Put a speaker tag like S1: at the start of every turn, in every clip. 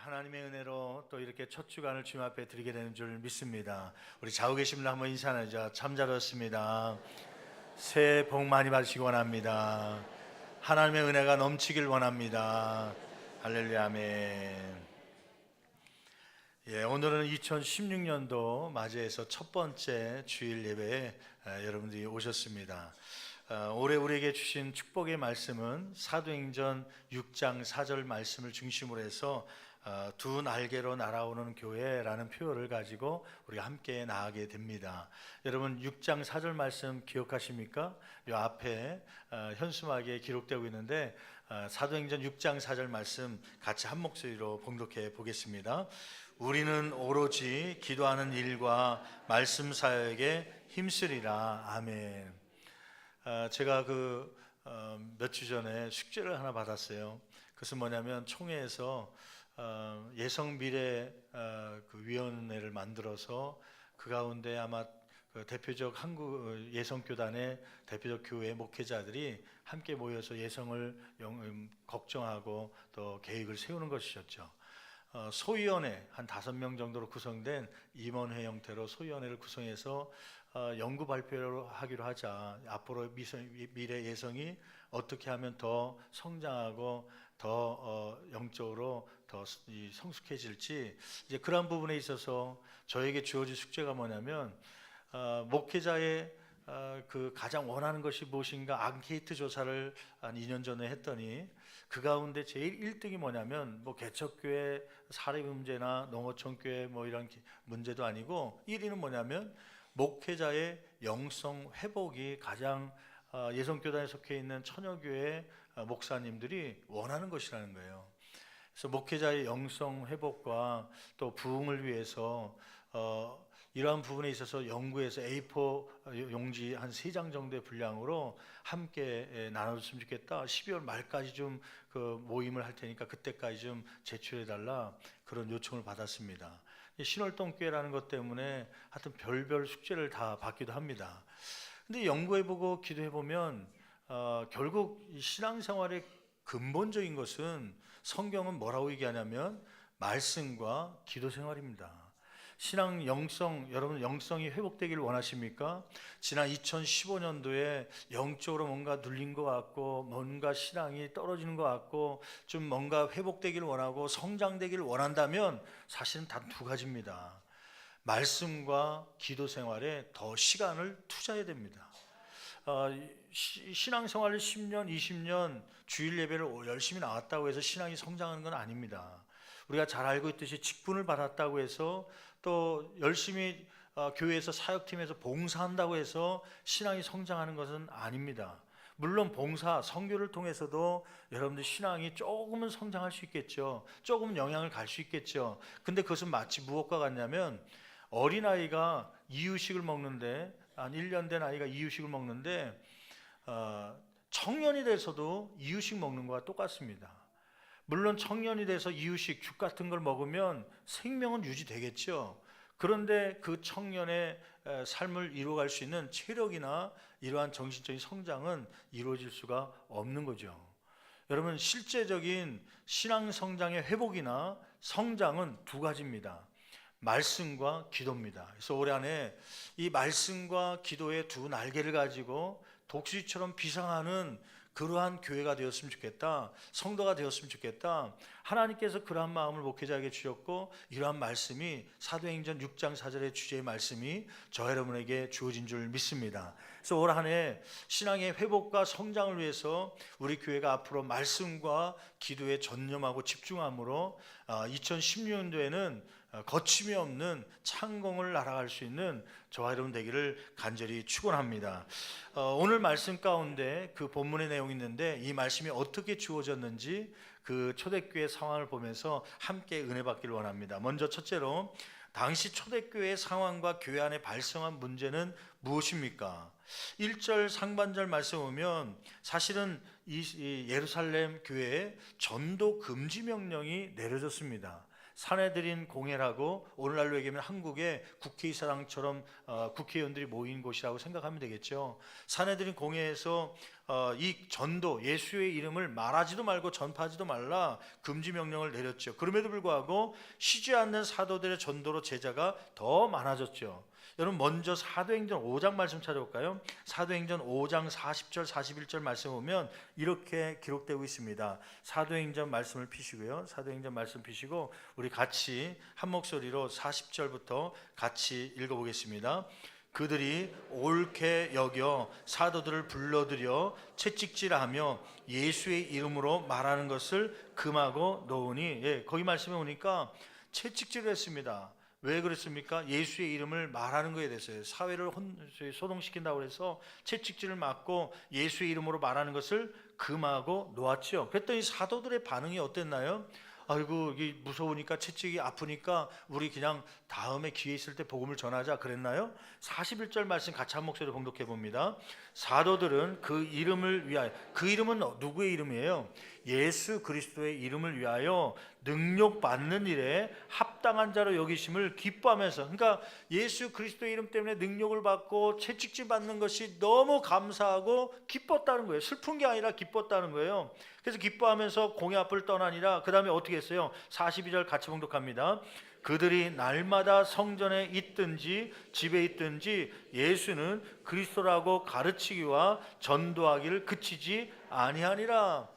S1: 하나님의 은혜로 또 이렇게 첫 주간을 주님 앞에 드리게 되는 줄 믿습니다. 우리 좌우 계신 분 한번 인사 나누자. 참 잘 오셨습니다. 새해 복 많이 받으시기 원합니다. 하나님의 은혜가 넘치길 원합니다. 할렐루야, 아멘. 오늘은 2016년도 맞이해서 첫 번째 주일 예배에 여러분들이 오셨습니다. 올해 우리에게 주신 축복의 말씀은 사도행전 6장 4절 말씀을 중심으로 해서 두 날개로 날아오는 교회라는 표현을 가지고 우리가 함께 나아가게 됩니다. 여러분 6장 4절 말씀 기억하십니까? 이 앞에 현수막에 기록되고 있는데 사도행전 6장 4절 말씀 같이 한 목소리로 봉독해 보겠습니다. 우리는 오로지 기도하는 일과 말씀 사역에 힘쓰리라. 아멘. 제가 몇 주 전에 숙제를 하나 받았어요. 그것은 뭐냐면 총회에서 예성미래 위원회를 만들어서 그 가운데 아마 대표적 한국 예성교단의 대표적 교회 목회자들이 함께 모여서 예성을 걱정하고 또 계획을 세우는 것이었죠. 소위원회 한 5명 정도로 구성된 임원회 형태로 소위원회를 구성해서 연구 발표를 하기로 하자. 앞으로 미래 예성이 어떻게 하면 더 성장하고 더 영적으로 더 성숙해질지, 이제 그런 부분에 있어서 저에게 주어진 숙제가 뭐냐면 목회자의 가장 원하는 것이 무엇인가 앙케이트 조사를 한 2년 전에 했더니 그 가운데 제일 1등이 뭐냐면 개척교회 사례 문제나 농어촌교회 이런 문제도 아니고 1위는 뭐냐면 목회자의 영성 회복이 가장 예성교단에 속해 있는 처녀교회 목사님들이 원하는 것이라는 거예요. 그래서 목회자의 영성 회복과 또 부흥을 위해서 이러한 부분에 있어서 연구해서 A4 용지 한 3장 정도의 분량으로 함께 나눠줬으면 좋겠다. 12월 말까지 좀 모임을 할 테니까 그때까지 좀 제출해달라, 그런 요청을 받았습니다. 신월동교회라는 것 때문에 하여튼 별별 숙제를 다 받기도 합니다. 근데 연구해보고 기도해보면 결국 신앙생활의 근본적인 것은 성경은 뭐라고 얘기하냐면 말씀과 기도 생활입니다. 신앙 영성, 여러분 영성이 회복되기를 원하십니까? 지난 2015년도에 영적으로 뭔가 눌린 것 같고 뭔가 신앙이 떨어지는 것 같고 좀 뭔가 회복되기를 원하고 성장되기를 원한다면 사실은 단 2가지입니다. 말씀과 기도 생활에 더 시간을 투자해야 됩니다. 신앙생활을 10년, 20년 주일 예배를 열심히 나왔다고 해서 신앙이 성장하는 건 아닙니다. 우리가 잘 알고 있듯이 직분을 받았다고 해서 또 열심히 교회에서 사역팀에서 봉사한다고 해서 신앙이 성장하는 것은 아닙니다. 물론 봉사, 선교를 통해서도 여러분들 신앙이 조금은 성장할 수 있겠죠. 조금은 영향을 갈 수 있겠죠. 근데 그것은 마치 무엇과 같냐면 어린아이가 이유식을 먹는데, 한 1년 된 아이가 이유식을 먹는데 청년이 돼서도 이유식 먹는 것과 똑같습니다. 물론 청년이 돼서 이유식, 죽 같은 걸 먹으면 생명은 유지되겠죠. 그런데 그 청년의 삶을 이루어갈 수 있는 체력이나 이러한 정신적인 성장은 이루어질 수가 없는 거죠. 여러분, 실제적인 신앙 성장의 회복이나 성장은 2가지입니다. 말씀과 기도입니다. 그래서 올해 안에 이 말씀과 기도의 2 날개를 가지고 독수리처럼 비상하는 그러한 교회가 되었으면 좋겠다, 성도가 되었으면 좋겠다. 하나님께서 그러한 마음을 목회자에게 주셨고 이러한 말씀이 사도행전 6장 4절의 주제의 말씀이 저 여러분에게 주어진 줄 믿습니다. 그래서 올 한 해 신앙의 회복과 성장을 위해서 우리 교회가 앞으로 말씀과 기도에 전념하고 집중함으로 2016년도에는 거침이 없는 창공을 날아갈 수 있는 저와 여러분 되기를 간절히 축원합니다. 오늘 말씀 가운데 그 본문의 내용이 있는데 이 말씀이 어떻게 주어졌는지 그 초대교회 상황을 보면서 함께 은혜 받기를 원합니다. 먼저 첫째로 당시 초대교회의 상황과 교회 안에 발생한 문제는 무엇입니까? 1절 상반절 말씀 보면 사실은 이 예루살렘 교회에 전도 금지 명령이 내려졌습니다. 사내들인 공회라고 오늘날로 얘기하면 한국의 국회의사당처럼 국회의원들이 모인 곳이라고 생각하면 되겠죠. 사내들인 공회에서 이 전도, 예수의 이름을 말하지도 말고 전파하지도 말라 금지 명령을 내렸죠. 그럼에도 불구하고 쉬지 않는 사도들의 전도로 제자가 더 많아졌죠. 여러분 먼저 사도행전 5장 말씀 찾아볼까요? 사도행전 5장 40절 41절 말씀 보면 이렇게 기록되고 있습니다. 사도행전 말씀을 피시고요. 사도행전 말씀 피시고 우리 같이 한 목소리로 40절부터 같이 읽어보겠습니다. 그들이 옳게 여겨 사도들을 불러들여 채찍질하며 예수의 이름으로 말하는 것을 금하고 놓으니, 거기 말씀에 오니까 채찍질을 했습니다. 왜 그랬습니까? 예수의 이름을 말하는 거에 대해서요. 사회를 소동시킨다고 해서 채찍질을 맞고 예수의 이름으로 말하는 것을 금하고 놓았죠. 그랬더니 사도들의 반응이 어땠나요? 아이고 이게 무서우니까 채찍이 아프니까 우리 그냥 다음에 기회 있을 때 복음을 전하자 그랬나요? 41절 말씀 같이 한 목소리로 봉독해 봅니다. 사도들은 그 이름을 위하여, 그 이름은 누구의 이름이에요? 예수 그리스도의 이름을 위하여 능력 받는 일에 합당한 자로 여기심을 기뻐하면서, 그러니까 예수 그리스도의 이름 때문에 능력을 받고 채찍질 받는 것이 너무 감사하고 기뻤다는 거예요. 슬픈 게 아니라 기뻤다는 거예요. 그래서 기뻐하면서 공회 앞을 떠나니라. 그 다음에 어떻게 했어요? 42절 같이 봉독합니다. 그들이 날마다 성전에 있든지 집에 있든지 예수는 그리스도라고 가르치기와 전도하기를 그치지 아니하니라.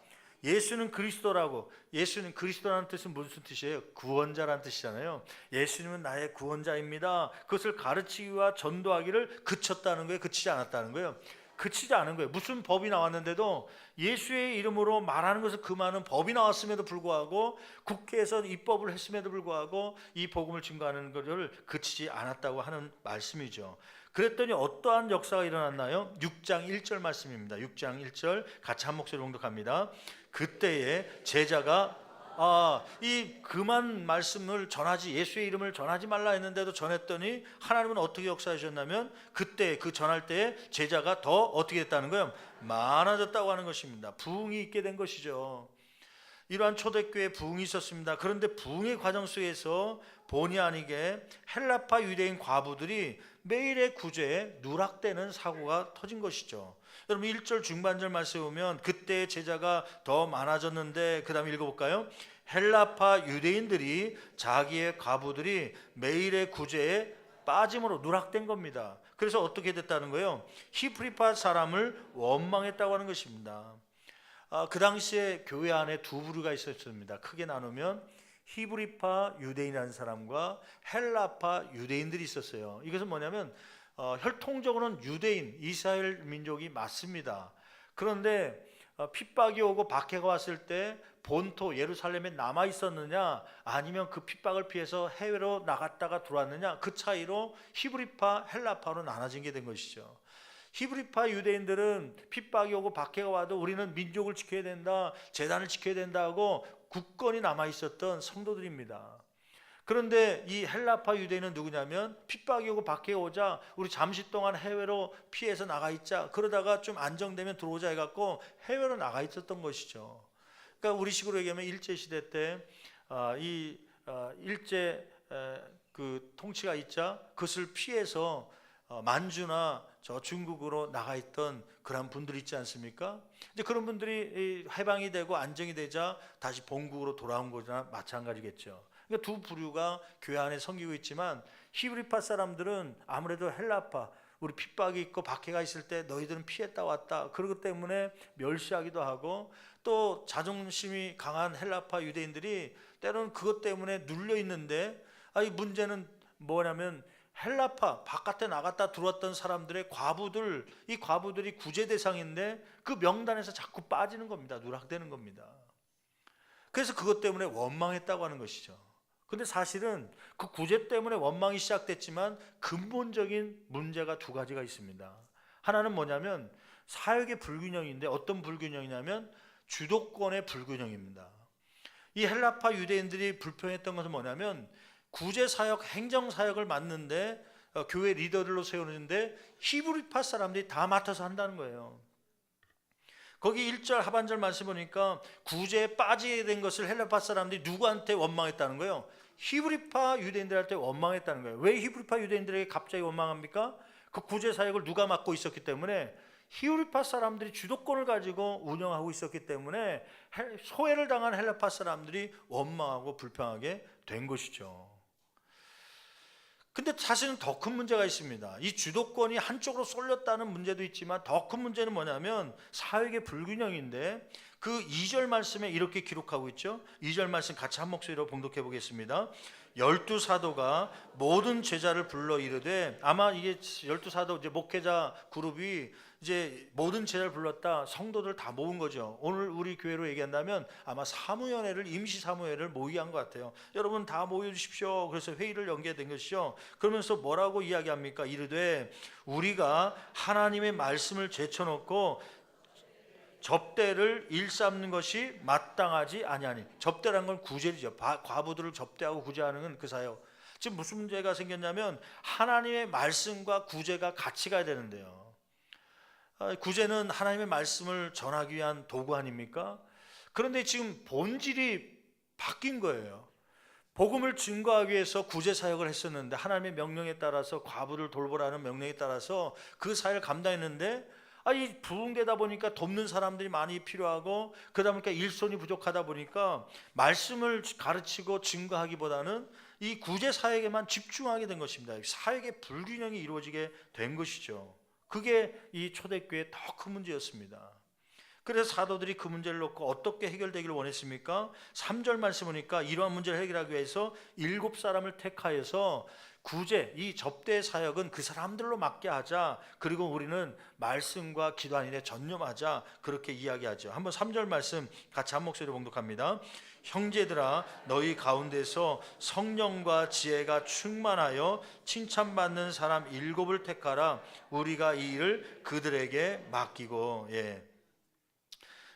S1: 예수는 그리스도라고, 예수는 그리스도라는 뜻은 무슨 뜻이에요? 구원자라는 뜻이잖아요. 예수님은 나의 구원자입니다. 그것을 가르치기와 전도하기를 그쳤다는 거예요? 그치지 않았다는 거예요? 그치지 않은 거예요. 무슨 법이 나왔는데도 예수의 이름으로 말하는 것을 금하는 법이 나왔음에도 불구하고, 국회에서 입법을 했음에도 불구하고 이 복음을 증거하는 것을 그치지 않았다고 하는 말씀이죠. 그랬더니 어떠한 역사가 일어났나요? 6장 1절 말씀입니다. 6장 1절 같이 한 목소리 봉독합니다. 그때에 제자가 이 금한 말씀을 전하지, 예수의 이름을 전하지 말라 했는데도 전했더니 하나님은 어떻게 역사해 주셨냐면, 그때 그 전할 때에 제자가 더 어떻게 됐다는 거예요? 많아졌다고 하는 것입니다. 부흥이 있게 된 것이죠. 이러한 초대교회에 부흥이 있었습니다. 그런데 부흥의 과정 속에서 본의 아니게 헬라파 유대인 과부들이 매일의 구제에 누락되는 사고가 터진 것이죠. 여러분 1절 중반절 말씀에 보면 그때 제자가 더 많아졌는데, 그 다음에 읽어볼까요? 헬라파 유대인들이 자기의 과부들이 매일의 구제에 빠짐으로 누락된 겁니다. 그래서 어떻게 됐다는 거예요? 히브리파 사람을 원망했다고 하는 것입니다. 그 당시에 교회 안에 두 부류가 있었습니다. 크게 나누면 히브리파 유대인이라는 사람과 헬라파 유대인들이 있었어요. 이것은 뭐냐면 혈통적으로는 유대인, 이스라엘 민족이 맞습니다. 그런데 핍박이 오고 박해가 왔을 때 본토 예루살렘에 남아 있었느냐, 아니면 그 핍박을 피해서 해외로 나갔다가 들어왔느냐, 그 차이로 히브리파, 헬라파로 나눠진 게 된 것이죠. 히브리파 유대인들은 핍박이 오고 박해가 와도 우리는 민족을 지켜야 된다, 재단을 지켜야 된다고 굳건히 남아 있었던 성도들입니다. 그런데 이 헬라파 유대인은 누구냐면, 핍박이 오고 박해가 오자 우리 잠시 동안 해외로 피해서 나가 있자, 그러다가 좀 안정되면 들어오자 해갖고 해외로 나가 있었던 것이죠. 그러니까 우리식으로 얘기하면 일제시대 때 이 일제 그 통치가 있자 그것을 피해서 만주나 저 중국으로 나가 있던 그런 분들이 있지 않습니까? 이제 그런 분들이 해방이 되고 안정이 되자 다시 본국으로 돌아온 거나 마찬가지겠죠. 그러니까 두 부류가 교회 안에 섬기고 있지만, 히브리파 사람들은 아무래도 헬라파, 우리 핍박이 있고 박해가 있을 때 너희들은 피했다 왔다, 그러기 때문에 멸시하기도 하고, 또 자존심이 강한 헬라파 유대인들이 때로는 그것 때문에 눌려 있는데, 이 문제는 뭐냐면 헬라파 바깥에 나갔다 들어왔던 사람들의 과부들, 이 과부들이 구제 대상인데 그 명단에서 자꾸 빠지는 겁니다. 누락되는 겁니다. 그래서 그것 때문에 원망했다고 하는 것이죠. 근데 사실은 그 구제 때문에 원망이 시작됐지만 근본적인 문제가 두 가지가 있습니다. 하나는 뭐냐면 사역의 불균형인데, 어떤 불균형이냐면 주도권의 불균형입니다. 이 헬라파 유대인들이 불평했던 것은 뭐냐면, 구제사역, 행정사역을 맡는데 교회 리더들로 세우는데 히브리파 사람들이 다 맡아서 한다는 거예요. 거기 1절 하반절 말씀 보니까 구제에 빠지게 된 것을 헬라파 사람들이 누구한테 원망했다는 거예요? 히브리파 유대인들한테 원망했다는 거예요. 왜 히브리파 유대인들에게 갑자기 원망합니까? 그 구제사역을 누가 맡고 있었기 때문에 히우리파 사람들이 주도권을 가지고 운영하고 있었기 때문에 소외를 당한 헬라파 사람들이 원망하고 불평하게 된 것이죠. 근데 사실은 더 큰 문제가 있습니다. 이 주도권이 한쪽으로 쏠렸다는 문제도 있지만 더 큰 문제는 뭐냐면 사회의 불균형인데, 그 2절 말씀에 이렇게 기록하고 있죠. 2절 말씀 같이 한 목소리로 봉독해 보겠습니다. 12사도가 모든 제자를 불러 이르되, 아마 이게 12사도 이제 목회자 그룹이 이제 모든 제자를 불렀다, 성도들 다 모은 거죠. 오늘 우리 교회로 얘기한다면 아마 사무연회를, 임시 사무회를 모의한 것 같아요. 여러분 다 모여 주십시오. 그래서 회의를 연계된 것이죠. 그러면서 뭐라고 이야기합니까? 이르되 우리가 하나님의 말씀을 제쳐놓고 접대를 일삼는 것이 마땅하지 아니하니. 접대란 건 구제죠. 과부들을 접대하고 구제하는 건 그 사역. 지금 무슨 문제가 생겼냐면 하나님의 말씀과 구제가 같이 가야 되는데요. 구제는 하나님의 말씀을 전하기 위한 도구 아닙니까? 그런데 지금 본질이 바뀐 거예요. 복음을 증거하기 위해서 구제 사역을 했었는데, 하나님의 명령에 따라서 과부를 돌보라는 명령에 따라서 그 사역을 감당했는데, 이 부흥되다 보니까 돕는 사람들이 많이 필요하고, 그러다 보니까 일손이 부족하다 보니까 말씀을 가르치고 증거하기보다는 이 구제 사역에만 집중하게 된 것입니다. 사역의 불균형이 이루어지게 된 것이죠. 그게 이 초대교회의 더 큰 문제였습니다. 그래서 사도들이 그 문제를 놓고 어떻게 해결되기를 원했습니까? 3절 말씀 보니까 이러한 문제를 해결하기 위해서 7사람을 택하여서 구제, 이 접대 사역은 그 사람들로 맡게 하자. 그리고 우리는 말씀과 기도 일에 전념하자. 그렇게 이야기하죠. 한번 3절 말씀 같이 한 목소리로 봉독합니다. 형제들아, 너희 가운데서 성령과 지혜가 충만하여 칭찬받는 사람 7을 택하라. 우리가 이 일을 그들에게 맡기고.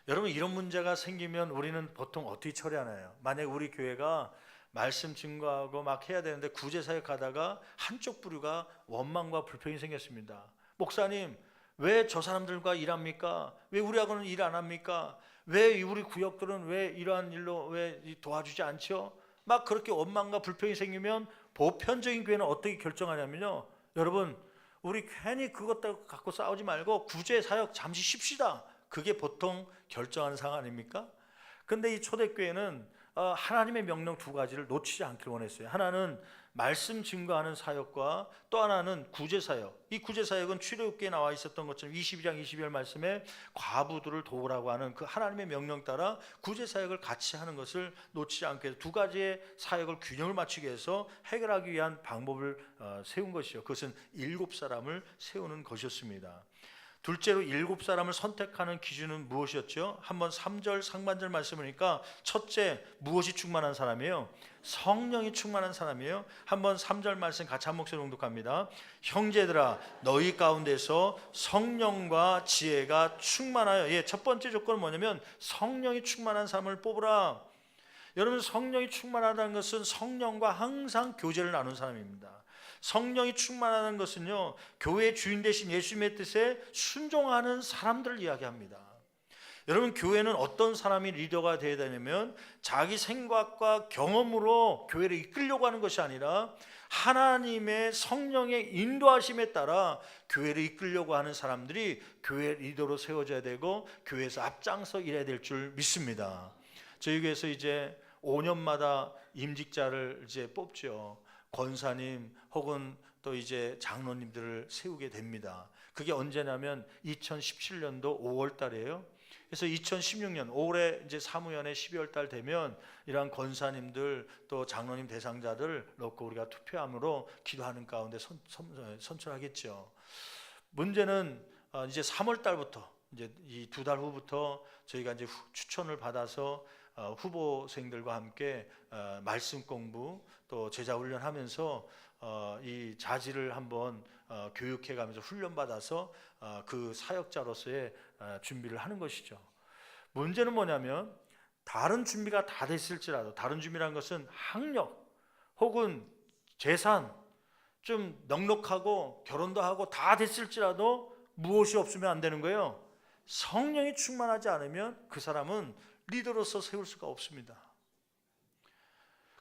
S1: 여러분, 이런 문제가 생기면 우리는 보통 어떻게 처리하나요? 만약에 우리 교회가 말씀 증거하고 막 해야 되는데 구제 사역하다가 한쪽 부류가 원망과 불평이 생겼습니다. 목사님, 왜 저 사람들과 일합니까? 왜 우리하고는 일 안 합니까? 왜 우리 구역들은 왜 이러한 일로 왜 도와주지 않죠? 막 그렇게 원망과 불평이 생기면 보편적인 교회는 어떻게 결정하냐면요, 여러분, 우리 괜히 그것 갖고 싸우지 말고 구제 사역 잠시 쉽시다. 그게 보통 결정하는 상황 아닙니까? 근데 이 초대교회는 하나님의 명령 2가지를 놓치지 않기를 원했어요. 하나는 말씀 증거하는 사역과 또 하나는 구제 사역. 이 구제 사역은 출애굽기에 나와 있었던 것처럼 22장 22절 말씀에 과부들을 도우라고 하는 그 하나님의 명령 따라 구제 사역을 같이 하는 것을 놓치지 않게 해서 2가지의 사역을 균형을 맞추기 위해서 해결하기 위한 방법을 세운 것이죠. 그것은 7사람을 세우는 것이었습니다. 둘째로 7사람을 선택하는 기준은 무엇이었죠? 한번 3절 상반절 말씀이니까 첫째, 무엇이 충만한 사람이에요? 성령이 충만한 사람이에요. 한번 3절 말씀 같이 한 목소리 봉독합니다. 형제들아, 너희 가운데서 성령과 지혜가 충만하여. 첫 번째 조건은 뭐냐면 성령이 충만한 사람을 뽑으라. 여러분, 성령이 충만하다는 것은 성령과 항상 교제를 나눈 사람입니다. 성령이 충만하는 것은요, 교회의 주인 되신 예수님의 뜻에 순종하는 사람들을 이야기합니다. 여러분, 교회는 어떤 사람이 리더가 되어야 되냐면 자기 생각과 경험으로 교회를 이끌려고 하는 것이 아니라 하나님의 성령의 인도하심에 따라 교회를 이끌려고 하는 사람들이 교회 리더로 세워져야 되고 교회에서 앞장서 일해야 될 줄 믿습니다. 저희 교회에서 이제 5년마다 임직자를 이제 뽑죠. 권사님 혹은 또 이제 장로님들을 세우게 됩니다. 그게 언제냐면 2017년도 5월 달이에요. 그래서 2016년 올해 이제 사무연회 12월 달 되면 이러한 권사님들 또 장로님 대상자들 놓고 우리가 투표함으로 기도하는 가운데 선출하겠죠. 문제는 이제 3월 달부터 이제 이 2달 후부터 저희가 이제 추천을 받아서 후보생들과 함께 말씀 공부 또 제자 훈련하면서 이 자질을 한번 교육해가면서 훈련받아서 그 사역자로서의 준비를 하는 것이죠. 문제는 뭐냐면 다른 준비가 다 됐을지라도, 다른 준비라는 것은 학력 혹은 재산 좀 넉넉하고 결혼도 하고 다 됐을지라도 무엇이 없으면 안 되는 거예요? 성령이 충만하지 않으면 그 사람은 리더로서 세울 수가 없습니다.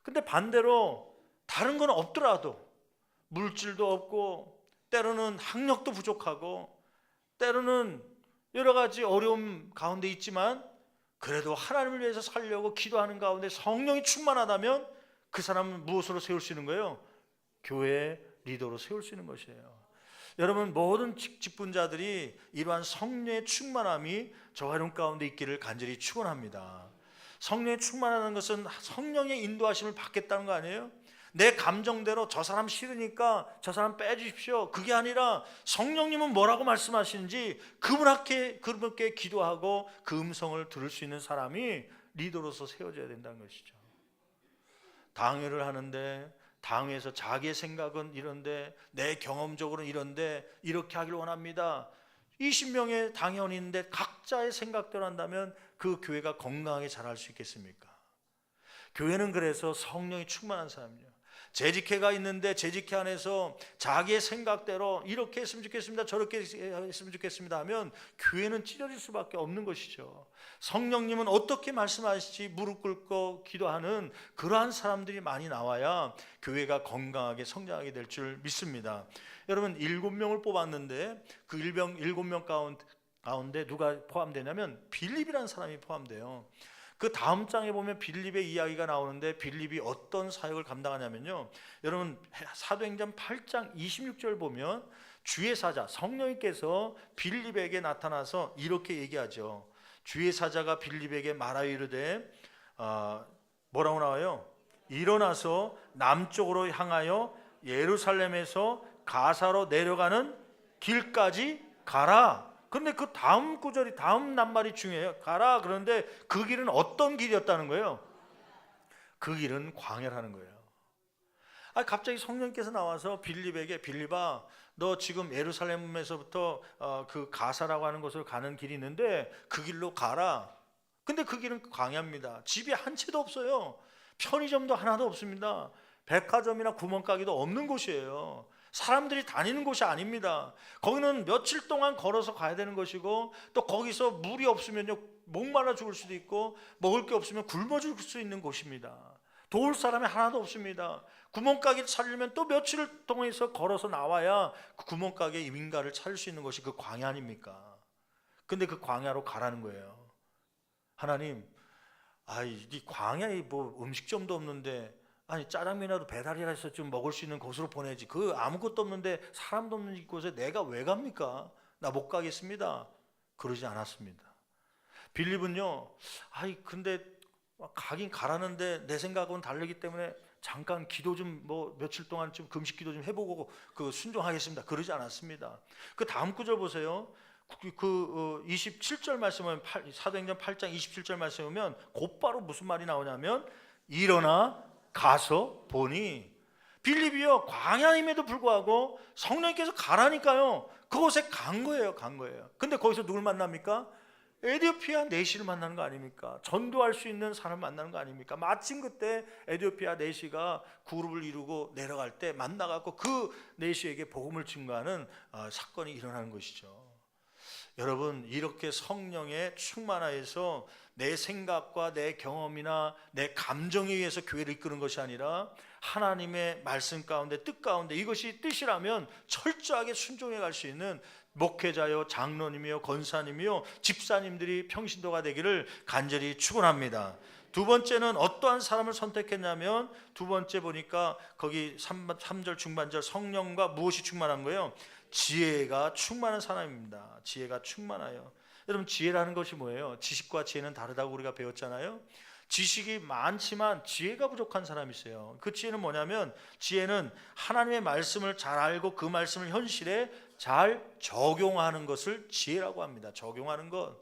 S1: 근데 반대로 다른 건 없더라도 물질도 없고 때로는 학력도 부족하고 때로는 여러 가지 어려움 가운데 있지만 그래도 하나님을 위해서 살려고 기도하는 가운데 성령이 충만하다면 그 사람은 무엇으로 세울 수 있는 거예요? 교회 리더로 세울 수 있는 것이에요. 여러분, 모든 직분자들이 이러한 성령의 충만함이 저와 여러분 가운데 있기를 간절히 축원합니다. 성령의 충만하는 것은 성령의 인도하심을 받겠다는 거 아니에요? 내 감정대로 저 사람 싫으니까 저 사람 빼주십시오, 그게 아니라 성령님은 뭐라고 말씀하시는지 그분께 기도하고 그 음성을 들을 수 있는 사람이 리더로서 세워져야 된다는 것이죠. 당회를 하는데 당회에서 자기의 생각은 이런데 내 경험적으로는 이런데 이렇게 하길 원합니다. 20명의 당회원이 있는데 각자의 생각대로 한다면 그 교회가 건강하게 자랄 수 있겠습니까? 교회는 그래서 성령이 충만한 사람이에요. 재직회가 있는데 재직회 안에서 자기의 생각대로 이렇게 했으면 좋겠습니다, 저렇게 했으면 좋겠습니다 하면 교회는 찢어질 수밖에 없는 것이죠. 성령님은 어떻게 말씀하실지 무릎 꿇고 기도하는 그러한 사람들이 많이 나와야 교회가 건강하게 성장하게 될 줄 믿습니다. 여러분, 7명을 뽑았는데 그 7명 가운데 누가 포함되냐면 빌립이라는 사람이 포함돼요. 그 다음 장에 보면 빌립의 이야기가 나오는데 빌립이 어떤 사역을 감당하냐면요, 여러분 사도행전 8장 26절 보면 주의 사자 성령님께서 빌립에게 나타나서 이렇게 얘기하죠. 주의 사자가 빌립에게 말하여 이르되 뭐라고 나와요? 일어나서 남쪽으로 향하여 예루살렘에서 가사로 내려가는 길까지 가라. 그런데 그 다음 구절이, 다음 낱말이 중요해요. 가라. 그런데 그 길은 어떤 길이었다는 거예요? 그 길은 광야라는 거예요. 갑자기 성령께서 나와서 빌립에게, 빌립아, 너 지금 예루살렘에서부터 그 가사라고 하는 곳으로 가는 길이 있는데 그 길로 가라. 근데 그 길은 광야입니다. 집이 한 채도 없어요. 편의점도 하나도 없습니다. 백화점이나 구멍가게도 없는 곳이에요. 사람들이 다니는 곳이 아닙니다. 거기는 며칠 동안 걸어서 가야 되는 것이고, 또 거기서 물이 없으면요 목말라 죽을 수도 있고, 먹을 게 없으면 굶어 죽을 수 있는 곳입니다. 도울 사람이 하나도 없습니다. 구멍가게를 찾으려면 또 며칠을 통해서 걸어서 나와야 그 구멍가게 임인가를 찾을 수 있는 것이 그 광야 아닙니까? 근데 그 광야로 가라는 거예요. 하나님, 이 광야에 뭐 음식점도 없는데, 짜장면이라도 배달이라 해서 좀 먹을 수 있는 곳으로 보내지, 그 아무것도 없는데 사람도 없는 이곳에 내가 왜 갑니까? 나 못 가겠습니다. 그러지 않았습니다. 빌립은요, 근데 가긴 가라는데 내 생각은 다르기 때문에 잠깐 기도 좀, 뭐 며칠 동안 좀 금식 기도 좀 해보고 그 순종하겠습니다. 그러지 않았습니다. 그 다음 구절 보세요. 27절 말씀을, 사도행전 8장 27절 말씀을 보면 곧바로 무슨 말이 나오냐면, 일어나 가서 보니, 빌립이요 광야임에도 불구하고 성령께서 가라니까요 그곳에 간 거예요. 근데 거기서 누굴 만납니까? 에디오피아 내시를 만나는 거 아닙니까? 전도할 수 있는 사람을 만나는 거 아닙니까? 마침 그때 에디오피아 내시가 그룹을 이루고 내려갈 때 만나갖고 그 내시에게 복음을 증거하는 사건이 일어나는 것이죠. 여러분, 이렇게 성령의 충만하여서 내 생각과 내 경험이나 내 감정에 의해서 교회를 이끄는 것이 아니라 하나님의 말씀 가운데, 뜻 가운데, 이것이 뜻이라면 철저하게 순종해 갈 수 있는 목회자요, 장로님이요, 권사님이요, 집사님들이 평신도가 되기를 간절히 축원합니다. 두 번째는 어떠한 사람을 선택했냐면, 두 번째 보니까 거기 3절 중반절, 성령과 무엇이 충만한 거예요? 지혜가 충만한 사람입니다. 지혜가 충만하여. 여러분, 지혜라는 것이 뭐예요? 지식과 지혜는 다르다고 우리가 배웠잖아요. 지식이 많지만 지혜가 부족한 사람이 있어요. 그 지혜는 뭐냐면, 지혜는 하나님의 말씀을 잘 알고 그 말씀을 현실에 잘 적용하는 것을 지혜라고 합니다. 적용하는 것.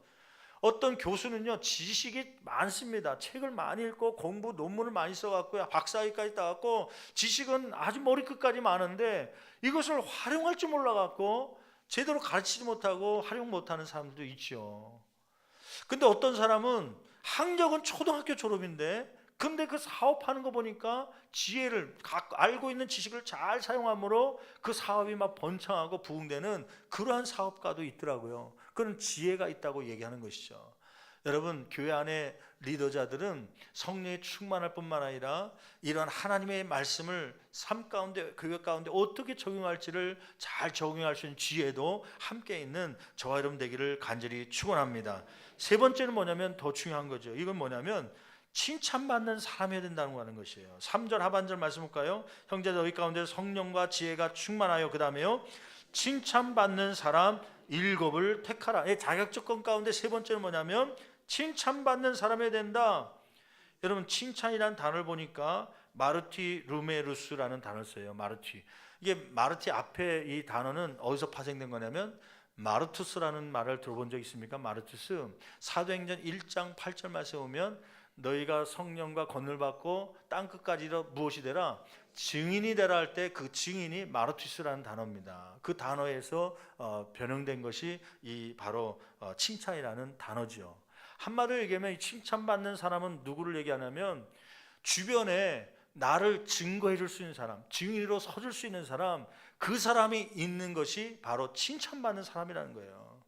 S1: 어떤 교수는요 지식이 많습니다. 책을 많이 읽고 공부 논문을 많이 써갖고요 박사학위까지 따갖고 지식은 아주 머리끝까지 많은데 이것을 활용할 줄 몰라갖고 제대로 가르치지 못하고 활용 못하는 사람들도 있죠. 근데 어떤 사람은 학력은 초등학교 졸업인데, 근데 그 사업하는 거 보니까 지혜를, 알고 있는 지식을 잘 사용함으로 그 사업이 막 번창하고 부흥되는 그러한 사업가도 있더라고요. 그런 지혜가 있다고 얘기하는 것이죠. 여러분, 교회 안에 리더자들은 성령의 충만할 뿐만 아니라 이러한 하나님의 말씀을 삶 가운데, 교회 가운데 어떻게 적용할지를 잘 적용할 수 있는 지혜도 함께 있는 저와 여러분 되기를 간절히 축원합니다. 세 번째는 뭐냐면 더 중요한 거죠. 이건 뭐냐면 칭찬받는 사람이 된다는 거 하는 것이에요. 3절 하반절 말씀 볼까요? 형제 너희 가운데 성령과 지혜가 충만하여, 그 다음에요, 칭찬받는 사람 7을 택하라. 자격 조건 가운데 세 번째는 뭐냐면 칭찬받는 사람이 된다. 여러분, 칭찬이라는 단어를 보니까 마르티 루메루스라는 단어를 써요. 마르티. 이게 마르티 앞에 이 단어는 어디서 파생된 거냐면 마르투스라는 말을 들어본 적 있습니까? 마르투스. 사도행전 1장 8절 말씀에 보면 너희가 성령과 권능을 받고 땅끝까지 이르러 무엇이 되라? 증인이 되라 할 때 그 증인이 마르투스라는 단어입니다. 그 단어에서 변형된 것이 이 바로 칭찬이라는 단어죠. 한마디로 얘기하면 이 칭찬받는 사람은 누구를 얘기하냐면 주변에 나를 증거해 줄 수 있는 사람, 증인으로 서줄 수 있는 사람, 그 사람이 있는 것이 바로 칭찬받는 사람이라는 거예요.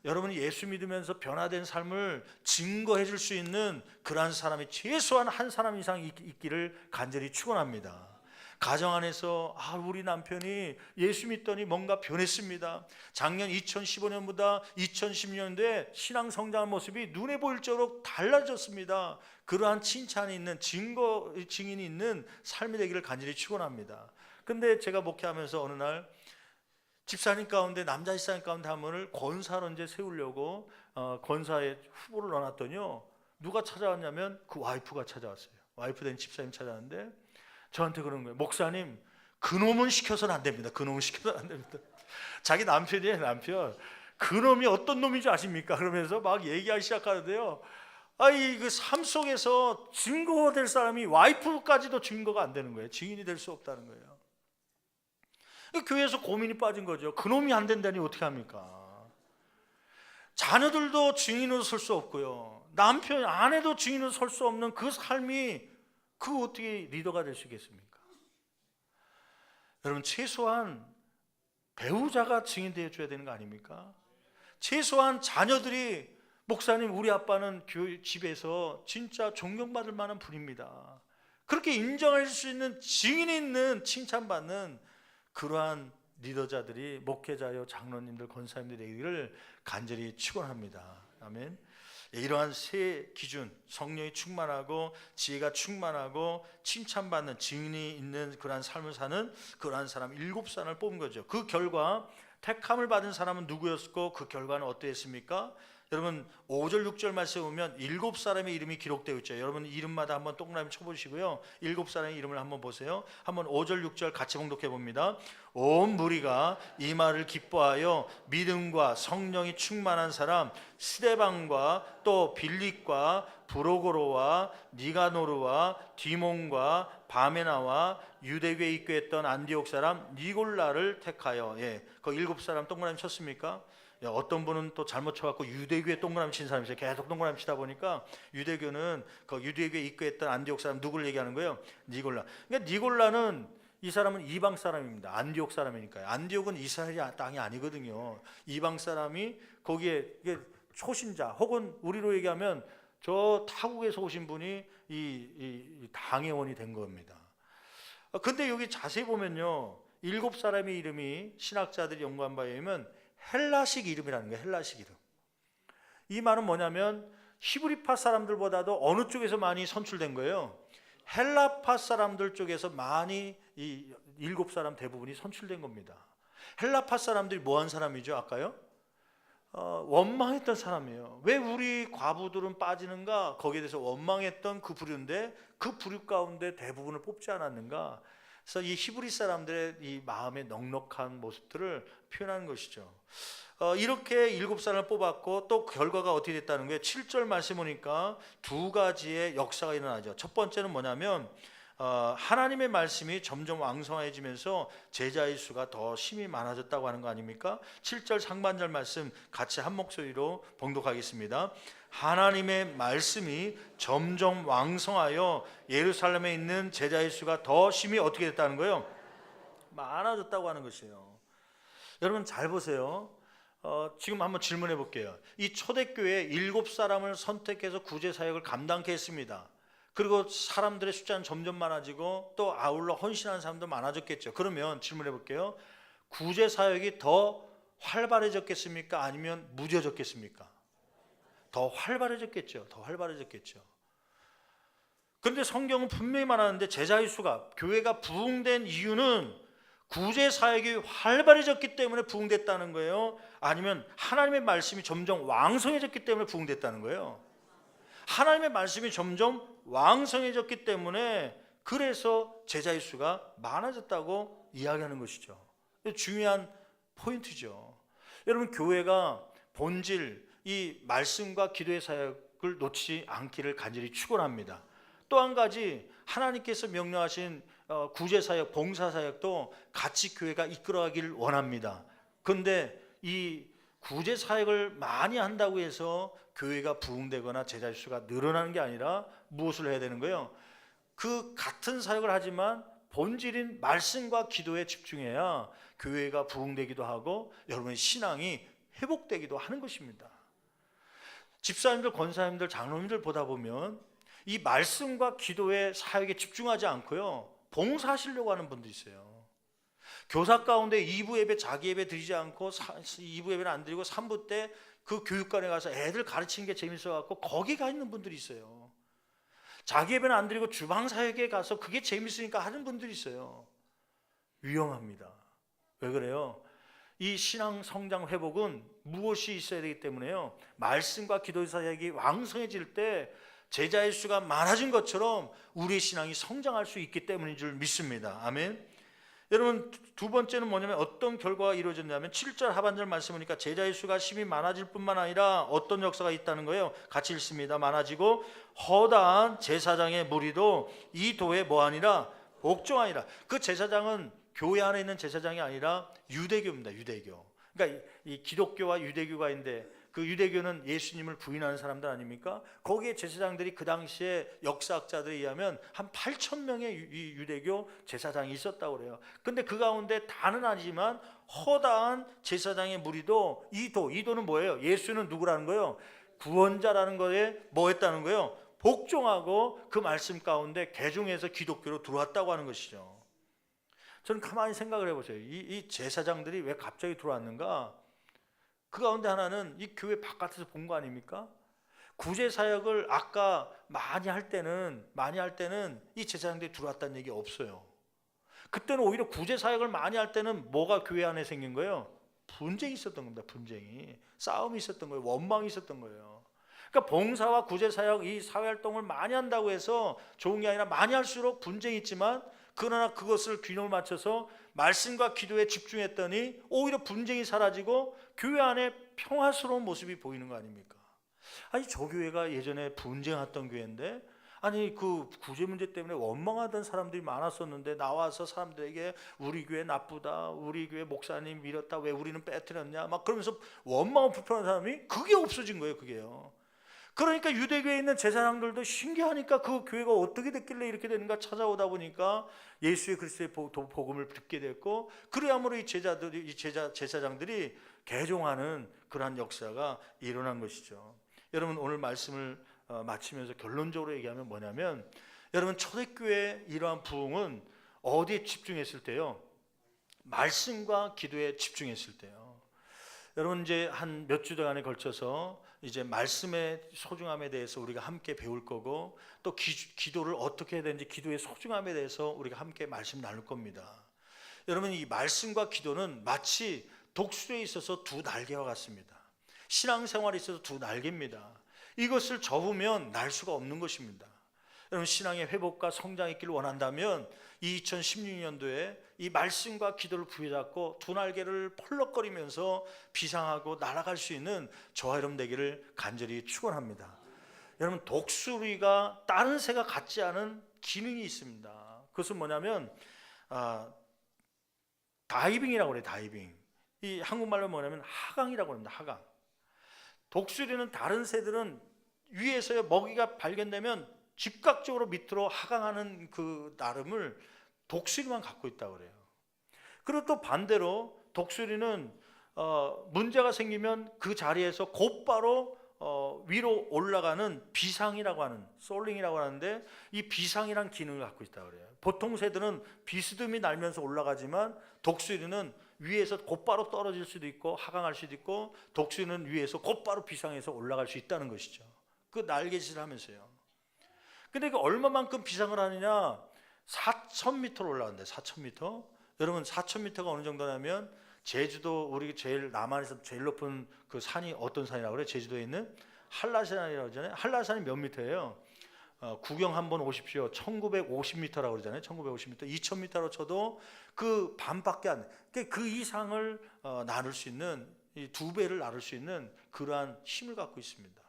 S1: 여러분이 예수 믿으면서 변화된 삶을 증거해 줄 수 있는 그러한 사람이 최소한 한 사람 이상 있기를 간절히 축원합니다. 가정 안에서 우리 남편이 예수 믿더니 뭔가 변했습니다. 작년 2015년보다 2010년도에 신앙 성장한 모습이 눈에 보일 정도로 달라졌습니다. 그러한 칭찬이 있는 증인이 있는 삶이 되기를 간절히 축원합니다. 근데 제가 목회하면서 어느 날 집사님 가운데, 남자 집사님 가운데 한 분을 권사로 이제 세우려고 권사에 후보를 넣어놨더니요, 누가 찾아왔냐면 그 와이프가 찾아왔어요. 와이프 된 집사님 찾아왔는데 저한테 그러는 거예요. 목사님, 그놈은 시켜서는 안 됩니다. 그놈은 시켜서는 안 됩니다. 자기 남편이에요, 남편. 그놈이 어떤 놈인지 아십니까? 그러면서 막 얘기하기 시작하는데요, 그 삶 속에서 증거가 될 사람이 와이프까지도 증거가 안 되는 거예요. 증인이 될 수 없다는 거예요. 교회에서 고민이 빠진 거죠. 그놈이 안 된다니 어떻게 합니까? 자녀들도 증인으로 설 수 없고요, 남편, 아내도 증인으로 설 수 없는 그 삶이 어떻게 리더가 될 수 있겠습니까? 여러분, 최소한 배우자가 증인되어 줘야 되는 거 아닙니까? 최소한 자녀들이, 목사님, 우리 아빠는 집에서 진짜 존경받을 만한 분입니다, 그렇게 인정할 수 있는, 증인이 있는, 칭찬받는 그러한 리더자들이 목회자요, 장로님들, 권사님들이 되기를 간절히 축원합니다. 아멘. 이러한 세 기준, 성령이 충만하고 지혜가 충만하고 칭찬받는, 증인이 있는 그러한 삶을 사는 그러한 사람 7사람을 뽑은 거죠. 그 결과 택함을 받은 사람은 누구였고 그 결과는 어떠했습니까? 여러분, 5절 6절 말씀에 보면 7사람의 이름이 기록되어 있죠. 여러분 이름마다 한번 동그라미 쳐보시고요, 7사람의 이름을 한번 보세요. 한번 5절 6절 같이 봉독해 봅니다. 온 무리가 이 말을 기뻐하여 믿음과 성령이 충만한 사람 스데반과 또 빌립과 브로고로와 니가노르와 디몬과 바메나와 유대교에 입교했던 안디옥 사람 니골라를 택하여, 그 7사람 동그라미 쳤습니까? 어떤 분은 또 잘못 쳐갖고 유대교에 동그라미 친 사람이 있어요. 계속 동그라미 치다 보니까 유대교는 그 유대교에 입교했던 안디옥 사람 누구를 얘기하는 거예요? 니골라. 그러니까 니골라는, 이 사람은 이방 사람입니다. 안디옥 사람이니까요. 안디옥은 이스라엘 땅이 아니거든요. 이방 사람이 거기에 초신자, 혹은 우리로 얘기하면 저 타국에서 오신 분이 이 당회원이 된 겁니다. 근데 여기 자세히 보면요, 7사람의 이름이 신학자들이 연구한 바에 의하면 헬라식 이름이라는 거예요. 헬라식 이름. 이 말은 뭐냐면 히브리파 사람들보다도 어느 쪽에서 많이 선출된 거예요? 헬라파 사람들 쪽에서 많이, 이 7사람 대부분이 선출된 겁니다. 헬라파 사람들이 뭐한 사람이죠? 아까요? 원망했던 사람이에요. 왜 우리 과부들은 빠지는가? 거기에 대해서 원망했던 그 부류인데 그 부류 가운데 대부분을 뽑지 않았는가? 그래서 이 히브리 사람들의 이 마음의 넉넉한 모습들을 표현하는 것이죠. 이렇게 7사람을 뽑았고 또 결과가 어떻게 됐다는 거예요? 7절 말씀 보니까 두 가지의 역사가 일어나죠. 첫 번째는 뭐냐면 하나님의 말씀이 점점 왕성해지면서 제자의 수가 더 심히 많아졌다고 하는 거 아닙니까? 7절 상반절 말씀 같이 한 목소리로 봉독하겠습니다. 하나님의 말씀이 점점 왕성하여 예루살렘에 있는 제자의 수가 더 심히 어떻게 됐다는 거예요? 많아졌다고 하는 것이에요. 여러분 잘 보세요. 지금 한번 질문해 볼게요. 이 초대교회 7사람을 선택해서 구제사역을 감당케 했습니다. 그리고 사람들의 숫자는 점점 많아지고 또 아울러 헌신하는 사람도 많아졌겠죠. 그러면 질문해 볼게요. 구제사역이 더 활발해졌겠습니까? 아니면 무뎌졌겠습니까? 더 활발해졌겠죠. 더 활발해졌겠죠. 그런데 성경은 분명히 말하는데 제자의 수가, 교회가 부흥된 이유는 구제 사역이 활발해졌기 때문에 부흥됐다는 거예요? 아니면 하나님의 말씀이 점점 왕성해졌기 때문에 부흥됐다는 거예요? 하나님의 말씀이 점점 왕성해졌기 때문에 그래서 제자의 수가 많아졌다고 이야기하는 것이죠. 중요한 포인트죠. 여러분, 교회가 본질, 이 말씀과 기도의 사역을 놓지 않기를 간절히 축원합니다. 또 한 가지, 하나님께서 명령하신 구제사역, 봉사사역도 같이 교회가 이끌어가기를 원합니다. 그런데 이 구제사역을 많이 한다고 해서 교회가 부흥되거나 제자 수가 늘어나는 게 아니라 무엇을 해야 되는 거예요? 그 같은 사역을 하지만 본질인 말씀과 기도에 집중해야 교회가 부흥되기도 하고 여러분의 신앙이 회복되기도 하는 것입니다. 집사님들, 권사님들, 장로님들 보다 보면 이 말씀과 기도의 사역에 집중하지 않고요, 봉사하시려고 하는 분도 있어요. 교사 가운데 2부 예배, 자기 예배 드리지 않고 2부 예배는 안 드리고 3부 때 그 교육관에 가서 애들 가르치는 게 재밌어갖고 거기 가 있는 분들이 있어요. 자기 예배는 안 드리고 주방 사역에 가서 그게 재밌으니까 하는 분들이 있어요. 위험합니다. 왜 그래요? 이 신앙 성장 회복은 무엇이 있어야 되기 때문에요, 말씀과 기도 사역이 왕성해질 때 제자의 수가 많아진 것처럼 우리의 신앙이 성장할 수 있기 때문인 줄 믿습니다. 아멘. 여러분, 두 번째는 뭐냐면 어떤 결과가 이루어졌냐면 7절 하반절 말씀 보니까 제자의 수가 심히 많아질 뿐만 아니라 어떤 역사가 있다는 거예요. 같이 읽습니다. 많아지고 허다한 제사장의 무리도 이 도에 뭐하니라? 복종하니라. 그 제사장은 교회 안에 있는 제사장이 아니라 유대교입니다. 유대교. 그러니까 이 기독교와 유대교가 있는데 그 유대교는 예수님을 부인하는 사람들 아닙니까? 거기에 제사장들이 그 당시에 역사학자들에 의하면 한 8천 명의 유대교 제사장이 있었다고 그래요. 근데 그 가운데 다는 아니지만 허다한 제사장의 무리도 이도는 뭐예요? 예수는 누구라는 거예요? 구원자라는 거에 뭐 했다는 거예요? 복종하고 그 말씀 가운데 개종해서 기독교로 들어왔다고 하는 것이죠. 저는 가만히 생각을 해보세요. 이 제사장들이 왜 갑자기 들어왔는가? 그 가운데 하나는 이 교회 바깥에서 본 거 아닙니까? 구제 사역을 아까 많이 할 때는 이 제사장들이 들어왔다는 얘기 없어요. 그때는 오히려 구제 사역을 많이 할 때는 뭐가 교회 안에 생긴 거예요? 분쟁이 있었던 겁니다. 분쟁이, 싸움이 있었던 거예요. 원망이 있었던 거예요. 그러니까 봉사와 구제 사역, 이 사회 활동을 많이 한다고 해서 좋은 게 아니라 많이 할수록 분쟁이 있지만, 그러나 그것을 균형을 맞춰서 말씀과 기도에 집중했더니 오히려 분쟁이 사라지고 교회 안에 평화스러운 모습이 보이는 거 아닙니까? 아니, 저 교회가 예전에 분쟁했던 교회인데, 아니 그 구제 문제 때문에 원망하던 사람들이 많았었는데 나와서 사람들에게 우리 교회 나쁘다, 우리 교회 목사님 밀었다, 왜 우리는 빼뜨렸냐 막 그러면서 원망하고 불평하는 사람이 그게 없어진 거예요. 그게요. 그러니까 유대교에 있는 제사장들도 신기하니까 그 교회가 어떻게 됐길래 이렇게 되는가 찾아오다 보니까 예수의 그리스도의 복음을 듣게 됐고, 그래야므로 이 제사장들이 개종하는 그러한 역사가 일어난 것이죠. 여러분, 오늘 말씀을 마치면서 결론적으로 얘기하면 뭐냐면, 여러분, 초대교회의 이러한 부흥은 어디에 집중했을 때요? 말씀과 기도에 집중했을 때요. 여러분, 이제 한 몇 주간에 걸쳐서 이제 말씀의 소중함에 대해서 우리가 함께 배울 거고, 또 기도를 어떻게 해야 되는지, 기도의 소중함에 대해서 우리가 함께 말씀 나눌 겁니다. 여러분, 이 말씀과 기도는 마치 독수리에 있어서 두 날개와 같습니다. 신앙생활에 있어서 두 날개입니다. 이것을 접으면 날 수가 없는 것입니다. 여러분, 신앙의 회복과 성장이 있기를 원한다면 이 2016년도에 이 말씀과 기도를 부여잡고 두 날개를 펄럭거리면서 비상하고 날아갈 수 있는 저와 여러분 되기를 간절히 축원합니다. 여러분, 독수리가 다른 새가 갖지 않은 기능이 있습니다. 그것은 뭐냐면 다이빙이라고 그래요. 다이빙. 이 한국말로 뭐냐면 하강이라고 합니다. 하강. 독수리는 다른 새들은 위에서 먹이가 발견되면 즉각적으로 밑으로 하강하는 그 나름을 독수리만 갖고 있다고 그래요. 그리고 또 반대로 독수리는 문제가 생기면 그 자리에서 곧바로 위로 올라가는 비상이라고 하는, 솔링이라고 하는데, 이 비상이란 기능을 갖고 있다고 그래요. 보통 새들은 비스듬히 날면서 올라가지만 독수리는 위에서 곧바로 떨어질 수도 있고 하강할 수도 있고, 독수리는 위에서 곧바로 비상해서 올라갈 수 있다는 것이죠. 그 날개짓을 하면서요. 근데 그 얼마만큼 비상을 하느냐? 4,000m로 올라간대요. 4,000m. 여러분 4,000m가 어느 정도냐면, 제주도, 우리 제일 남한에서 제일 높은 그 산이 어떤 산이라고 그래요? 제주도에 있는 한라산이라고 하잖아요. 한라산이 몇 미터예요? 구경 한번 오십시오. 1950m라고 그러잖아요. 1950m, 2000m로 쳐도 그 반밖에 안 돼. 그 이상을 나눌 수 있는, 이 2배를 나눌 수 있는 그러한 힘을 갖고 있습니다.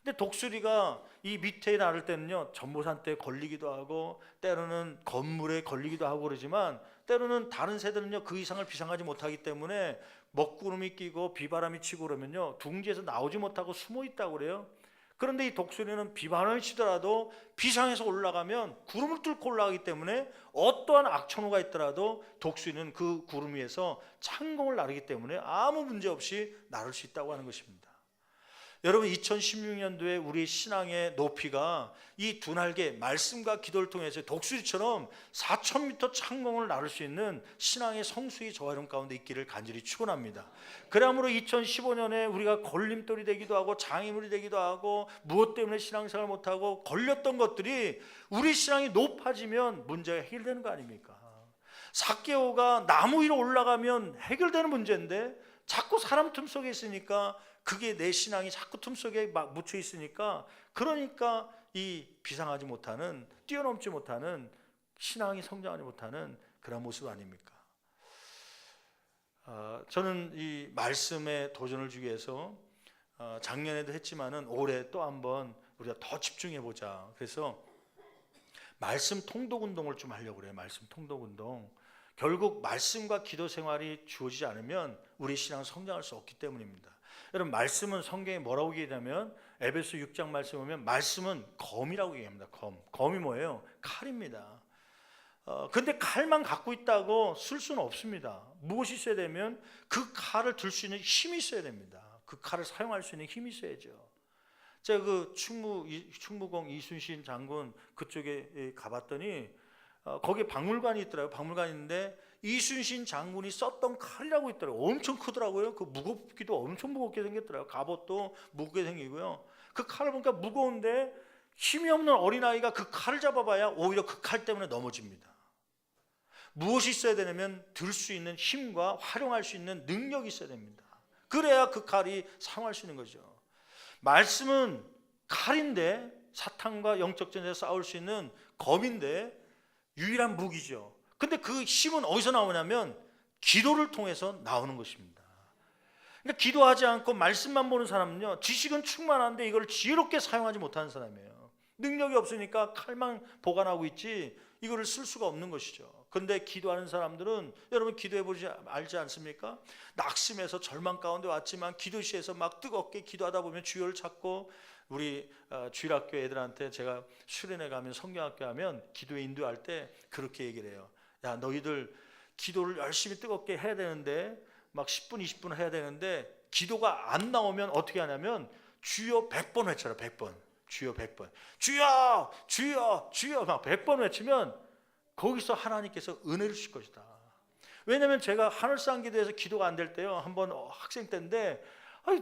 S1: 근데 독수리가 이 밑에 나를 때는요, 전보산 때 걸리기도 하고 때로는 건물에 걸리기도 하고 그러지만, 때로는 다른 새들은요 그 이상을 비상하지 못하기 때문에 먹구름이 끼고 비바람이 치고 그러면요 둥지에서 나오지 못하고 숨어 있다고 그래요. 그런데 이 독수리는 비바람이 치더라도 비상에서 올라가면 구름을 뚫고 올라가기 때문에 어떠한 악천후가 있더라도 독수리는 그 구름 위에서 창공을 나르기 때문에 아무 문제 없이 나를 수 있다고 하는 것입니다. 여러분 2016년도에 우리 신앙의 높이가 이 두 날개 말씀과 기도를 통해서 독수리처럼 4,000m 창공을 나를 수 있는 신앙의 성수의 저와 여러분 가운데 있기를 간절히 축원합니다. 그러므로 2015년에 우리가 걸림돌이 되기도 하고 장애물이 되기도 하고 무엇 때문에 신앙생활을 못하고 걸렸던 것들이 우리 신앙이 높아지면 문제가 해결되는 거 아닙니까? 삭개오가 나무 위로 올라가면 해결되는 문제인데 자꾸 사람 틈 속에 있으니까, 그게 내 신앙이 자꾸 틈 속에 막 묻혀 있으니까, 그러니까 이 비상하지 못하는, 뛰어넘지 못하는, 신앙이 성장하지 못하는 그런 모습 아닙니까? 저는 이 말씀에 도전을 주기 위해서 작년에도 했지만은 올해 또 한번 우리가 더 집중해 보자. 그래서 말씀 통독 운동을 좀 하려고 그래요. 말씀 통독 운동. 결국 말씀과 기도 생활이 주어지지 않으면 우리 신앙은 성장할 수 없기 때문입니다. 여러분 말씀은 성경에 뭐라고 얘기하냐면, 에베소 6장 말씀 보면 말씀은 검이라고 얘기합니다. 검이 뭐예요? 칼입니다. 근데 칼만 갖고 있다고 쓸 수는 없습니다. 무엇이 있어야 되면 그 칼을 들 수 있는 힘이 있어야 됩니다. 그 칼을 사용할 수 있는 힘이 있어야죠. 제가 그 충무공 이순신 장군 그쪽에 가봤더니 거기에 박물관이 있더라고요. 박물관이 있는데 이순신 장군이 썼던 칼이라고 있더라고요. 엄청 크더라고요. 그 무겁기도 엄청 무겁게 생겼더라고요. 갑옷도 무겁게 생기고요. 그 칼을 보니까 무거운데 힘이 없는 어린아이가 그 칼을 잡아봐야 오히려 그 칼 때문에 넘어집니다. 무엇이 있어야 되냐면 들 수 있는 힘과 활용할 수 있는 능력이 있어야 됩니다. 그래야 그 칼이 사용할 수 있는 거죠. 말씀은 칼인데, 사탄과 영적 전쟁에서 싸울 수 있는 검인데 유일한 무기죠. 근데 그 힘은 어디서 나오냐면 기도를 통해서 나오는 것입니다. 그러니까 기도하지 않고 말씀만 보는 사람은요, 지식은 충만한데 이걸 지혜롭게 사용하지 못하는 사람이에요. 능력이 없으니까 칼만 보관하고 있지 이거를 쓸 수가 없는 것이죠. 그런데 기도하는 사람들은, 여러분 기도해보지 알지 않습니까? 낙심해서 절망 가운데 왔지만 기도실에서 막 뜨겁게 기도하다 보면 주여를 찾고, 우리 주일학교 애들한테 제가 수련회 가면, 성경학교 하면 기도에 인도할 때 그렇게 얘기를 해요. 야, 너희들 기도를 열심히 뜨겁게 해야 되는데, 막 10분 20분 해야 되는데 기도가 안 나오면 어떻게 하냐면 주여 100번 외쳐라. 100번. 주여 100번. 주여 주여 주여 막 100번 외치면 거기서 하나님께서 은혜를 주실 것이다. 왜냐하면 제가 하늘상 기도에서 기도가 안 될 때요, 한번 학생 때인데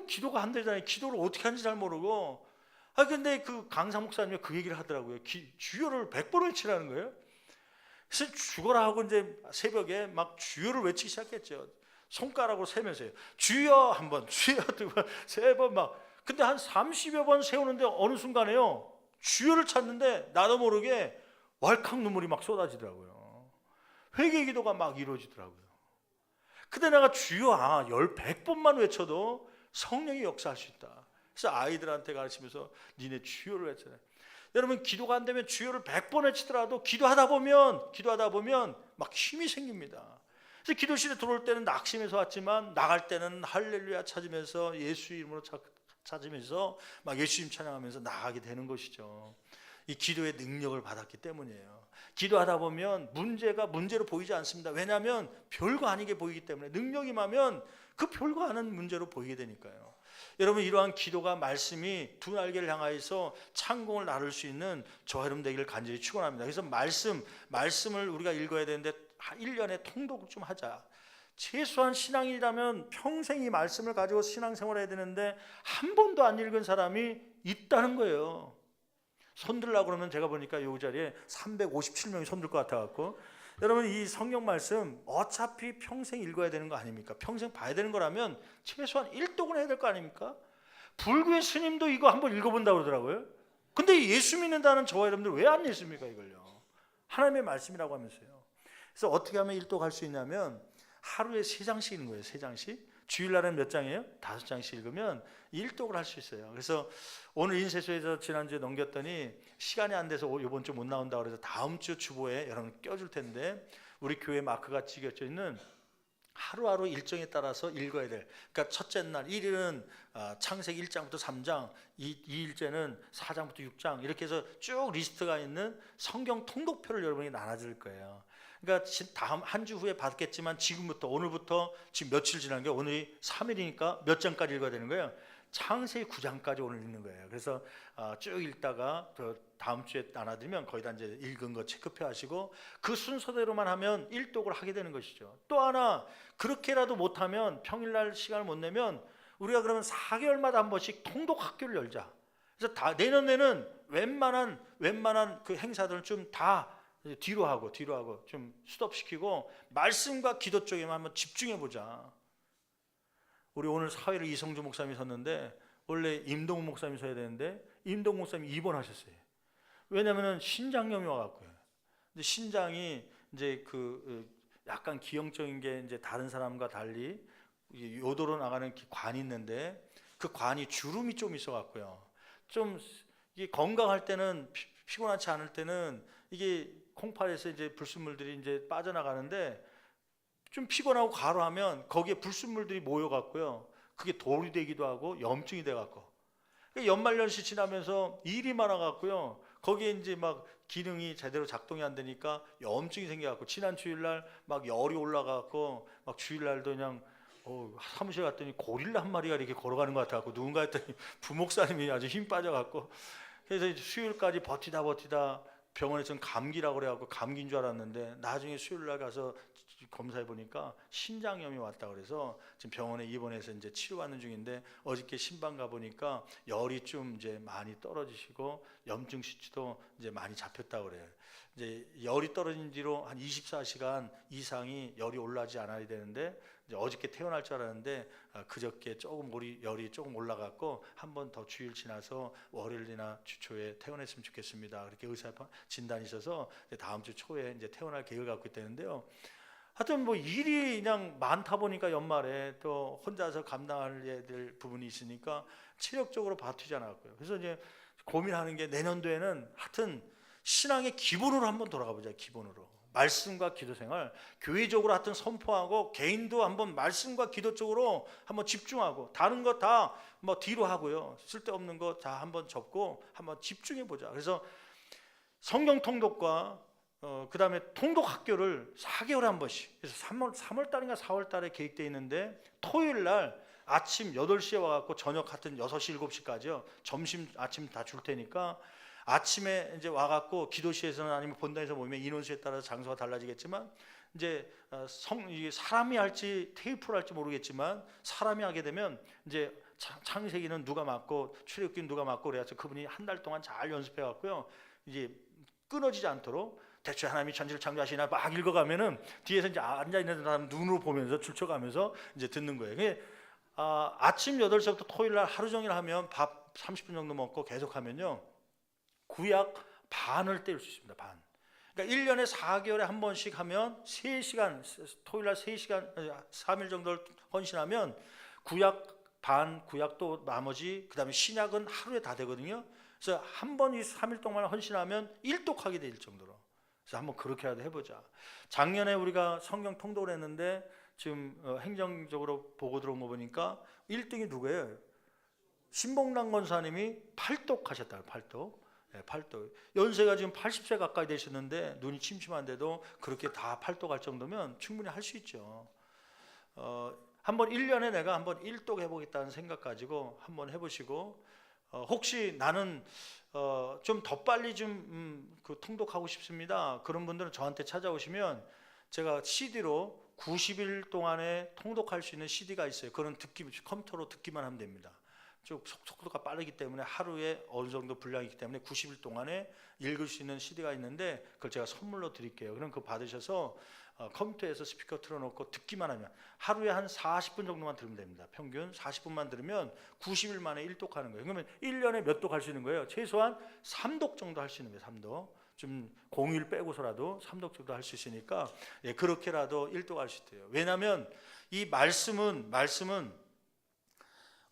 S1: 기도가 안 되잖아요. 기도를 어떻게 하는지 잘 모르고, 근데 그 강사 목사님이 그 얘기를 하더라고요. 주여를 100번 외치라는 거예요. 그래서 죽어라 하고 이제 새벽에 막 주여를 외치기 시작했죠. 손가락으로 세면서요. 주여 한 번, 주여 두 번, 세 번 막. 근데 한 30여 번 세우는데 어느 순간에요, 주여를 찾는데 나도 모르게 왈칵 눈물이 막 쏟아지더라고요. 회개 기도가 막 이루어지더라고요. 근데 내가 주여 100번만 외쳐도 성령이 역사할 수 있다. 그래서 아이들한테 가르치면서 니네 주여를 외쳐라. 여러분 기도가 안 되면 주여를 100번 외치더라도 기도하다 보면 막 힘이 생깁니다. 그래서 기도실에 들어올 때는 낙심해서 왔지만 나갈 때는 할렐루야 찾으면서 예수 이름으로 찾으면서 막 예수님 찬양하면서 나가게 되는 것이죠. 이 기도의 능력을 받았기 때문이에요. 기도하다 보면 문제가 문제로 보이지 않습니다. 왜냐하면 별거 아니게 보이기 때문에, 능력이 임하면 그 별거 아닌 문제로 보이게 되니까요. 여러분, 이러한 기도가, 말씀이 두 날개를 향하여서 창공을 나를 수 있는 저와 여러분 되기를 간절히 축원합니다. 그래서 말씀을 우리가 읽어야 되는데 1년에 통독을 좀 하자. 최소한 신앙이라면 평생 이 말씀을 가지고 신앙생활을 해야 되는데 한 번도 안 읽은 사람이 있다는 거예요. 손들라고 그러면 제가 보니까 이 자리에 357명이 손들 것 같아갖고, 여러분, 이 성경 말씀 어차피 평생 읽어야 되는 거 아닙니까? 평생 봐야 되는 거라면 최소한 1독은 해야 될 거 아닙니까? 불교의 스님도 이거 한번 읽어본다고 그러더라고요. 근데 예수 믿는다는 저와 여러분들 왜 안 읽습니까? 이걸요. 하나님의 말씀이라고 하면서요. 그래서 어떻게 하면 1독 할 수 있냐면 하루에 3장씩 읽는 거예요. 3장씩. 주일날은 몇 장이에요? 5장씩 읽으면 1독을 할 수 있어요. 그래서 오늘 인쇄소에서 지난주에 넘겼더니 시간이 안 돼서 이번 주 못 나온다고 그래서 다음 주 주보에 여러분 껴줄 텐데, 우리 교회 마크가 찍혀져 있는 하루하루 일정에 따라서 읽어야 될, 그러니까 첫째 날 1일은 창세기 1장부터 3장, 2일째는 4장부터 6장, 이렇게 해서 쭉 리스트가 있는 성경 통독표를 여러분이 나눠줄 거예요. 그러니까 다음 한 주 후에 받겠지만 지금부터, 오늘부터, 지금 며칠 지난 게 오늘이 3일이니까 몇 장까지 읽어야 되는 거예요? 창세기 9장까지 오늘 읽는 거예요. 그래서 쭉 읽다가 다음 주에 나눠드리면 거의 다 이제 읽은 거 체크표 하시고 그 순서대로만 하면 1독을 하게 되는 것이죠. 또 하나, 그렇게라도 못하면, 평일날 시간을 못 내면 우리가 그러면 4개월마다 한 번씩 통독 학교를 열자. 그래서 내년에는 웬만한 그 행사들은 좀 다 뒤로 하고 좀 스톱시키고 말씀과 기도 쪽에만 한번 집중해 보자. 우리 오늘 사회를 이성주 목사님이 섰는데 원래 임동훈 목사님이 서야 되는데 임동훈 목사님이 입원하셨어요. 왜냐하면 신장염이 와갖고요. 근데 신장이 이제 약간 기형적인 게 이제 다른 사람과 달리 요도로 나가는 관이 있는데 그 관이 주름이 좀 있어갖고요. 좀 이게 건강할 때는, 피곤하지 않을 때는 이게 콩팥에서 이제 불순물들이 이제 빠져나가는데 좀 피곤하고 과로하면 거기에 불순물들이 모여갖고요. 그게 돌이 되기도 하고 염증이 돼갖고, 연말연시 지나면서 일이 많아갖고요. 거기에 이제 막 기능이 제대로 작동이 안 되니까 염증이 생겨갖고, 지난 주일날 막 열이 올라가갖고 막 주일날도 그냥 사무실 갔더니 고릴라 한 마리가 이렇게 걸어가는 것 같아갖고, 누군가 했더니 부목사님이 아주 힘 빠져갖고, 그래서 수요일까지 버티다 병원에서는 감기라고 그래갖고 감기인 줄 알았는데 나중에 수요일날 가서 검사해 보니까 신장염이 왔다 그래서 지금 병원에 입원해서 이제 치료받는 중인데, 어저께 신방 가 보니까 열이 좀 이제 많이 떨어지시고 염증 수치도 이제 많이 잡혔다 그래요. 이제 열이 떨어진 뒤로 한 24시간 이상이 열이 올라가지 않아야 되는데, 이제 어저께 태어날 줄 알았는데 그저께 조금 열이 조금 올라갔고 한 번 더 주일 지나서 월요일이나 주 초에 퇴원했으면 좋겠습니다. 그렇게 의사 진단이 있어서 다음 주 초에 이제 퇴원할 계획을 갖고 있다는데요. 하여튼 뭐 일이 그냥 많다 보니까 연말에 또 혼자서 감당해야 될 부분이 있으니까 체력적으로 버티지 않았고요. 그래서 이제 고민하는 게, 내년도에는 하여튼 신앙의 기본으로 한번 돌아가 보자. 기본으로 말씀과 기도 생활, 교회적으로 하여튼 선포하고 개인도 한번 말씀과 기도 쪽으로 한번 집중하고, 다른 거 다 뭐 뒤로 하고요. 쓸데없는 거 다 한번 접고 한번 집중해 보자. 그래서 성경 통독과 그 다음에 통독 학교를 4개월에 한 번씩, 그래서 3월 달인가 4월 달에 계획되어 있는데, 토요일 날 아침 8시에 와갖고 저녁 하여튼 6시 7시까지요. 아침 다 줄 테니까 아침에 이제 와갖고 기도실에서는 아니면 본당에서 모이면 인원수에 따라서 장소가 달라지겠지만, 이제 이게 사람이 할지 테이프를 할지 모르겠지만 사람이 하게 되면 이제 창세기는 누가 맡고 출애굽기는 누가 맡고 그래서 그분이 한 달 동안 잘 연습해 갖고요. 이제 끊어지지 않도록 대체 하나님이 천지를 창조하시나 막 읽어가면은 뒤에서 이제 앉아 있는 사람 눈으로 보면서 출처가면서 이제 듣는 거예요. 아침 8시부터 토요일 날 하루 종일 하면 밥 30분 정도 먹고 계속 하면요. 구약 반을 때울 수 있습니다. 반. 그러니까 1년에 4개월에 한 번씩 하면 3시간, 토요일 날 3시간, 3일 정도를 헌신하면 구약 반, 구약 또 나머지, 그 다음에 신약은 하루에 다 되거든요. 그래서 한 번 이 3일 동안 헌신하면 일독하게 될 정도로. 그래서 한번 그렇게라도 해보자. 작년에 우리가 성경 통독을 했는데 지금 행정적으로 보고 들어온 거 보니까 1등이 누구예요? 신봉남 권사님이 8독 하셨다고. 8독. 팔도. 연세가 지금 80세 가까이 되셨는데 눈이 침침한데도 그렇게 다 팔도 갈 정도면 충분히 할 수 있죠. 한번 1년에 내가 한번 1독 해보겠다는 생각 가지고 한번 해보시고, 혹시 나는 좀 더 빨리 그 통독하고 싶습니다, 그런 분들은 저한테 찾아오시면 제가 CD로 90일 동안에 통독할 수 있는 CD가 있어요. 그건 컴퓨터로 듣기만 하면 됩니다. 좀 속도가 빠르기 때문에 하루에 어느 정도 분량이기 때문에 90일 동안에 읽을 수 있는 CD가 있는데 그걸 제가 선물로 드릴게요. 그럼 그거 받으셔서 컴퓨터에서 스피커 틀어놓고 듣기만 하면 하루에 한 40분 정도만 들으면 됩니다. 평균 40분만 들으면 90일 만에 1독하는 거예요. 그러면 1년에 몇 독 할 수 있는 거예요? 최소한 3독 정도 할 수 있는 거예요. 3독. 좀 공휴일 빼고서라도 3독 정도 할 수 있으니까 그렇게라도 1독 할 수 있대요. 왜냐하면 이 말씀은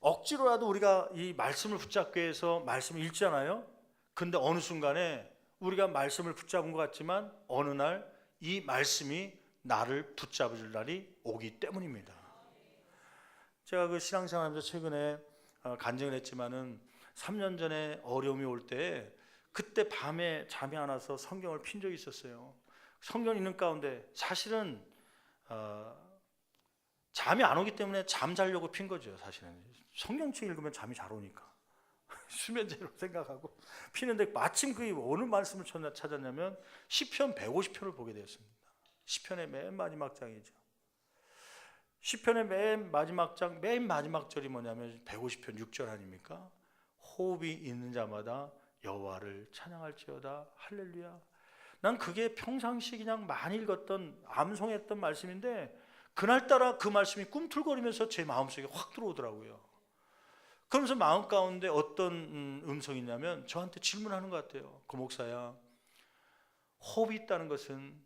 S1: 억지로라도 우리가 이 말씀을 붙잡기 위해서 말씀을 읽잖아요. 근데 어느 순간에 우리가 말씀을 붙잡은 것 같지만 어느 날 이 말씀이 나를 붙잡을 날이 오기 때문입니다. 제가 그 신앙생활하면서 최근에 간증을 했지만은 3년 전에 어려움이 올 때 그때 밤에 잠이 안 와서 성경을 핀 적이 있었어요. 성경 읽는 가운데 사실은 잠이 안 오기 때문에 잠자려고 핀 거죠. 사실은 성경책 읽으면 잠이 잘 오니까 수면제로 생각하고 피는데 마침 그 어느 말씀을 찾았냐면 시편 150편을 보게 되었습니다. 시편의 맨 마지막 장이죠. 시편의 맨 마지막 장, 맨 마지막 절이 뭐냐면 150편 6절 아닙니까? 호흡이 있는 자마다 여호와를 찬양할지어다 할렐루야. 난 그게 평상시 그냥 많이 읽었던 암송했던 말씀인데 그날따라 그 말씀이 꿈틀거리면서 제 마음속에 확 들어오더라고요. 그러면서 마음 가운데 어떤 음성이 있냐면 저한테 질문하는 것 같아요. 그 목사야, 호흡이 있다는 것은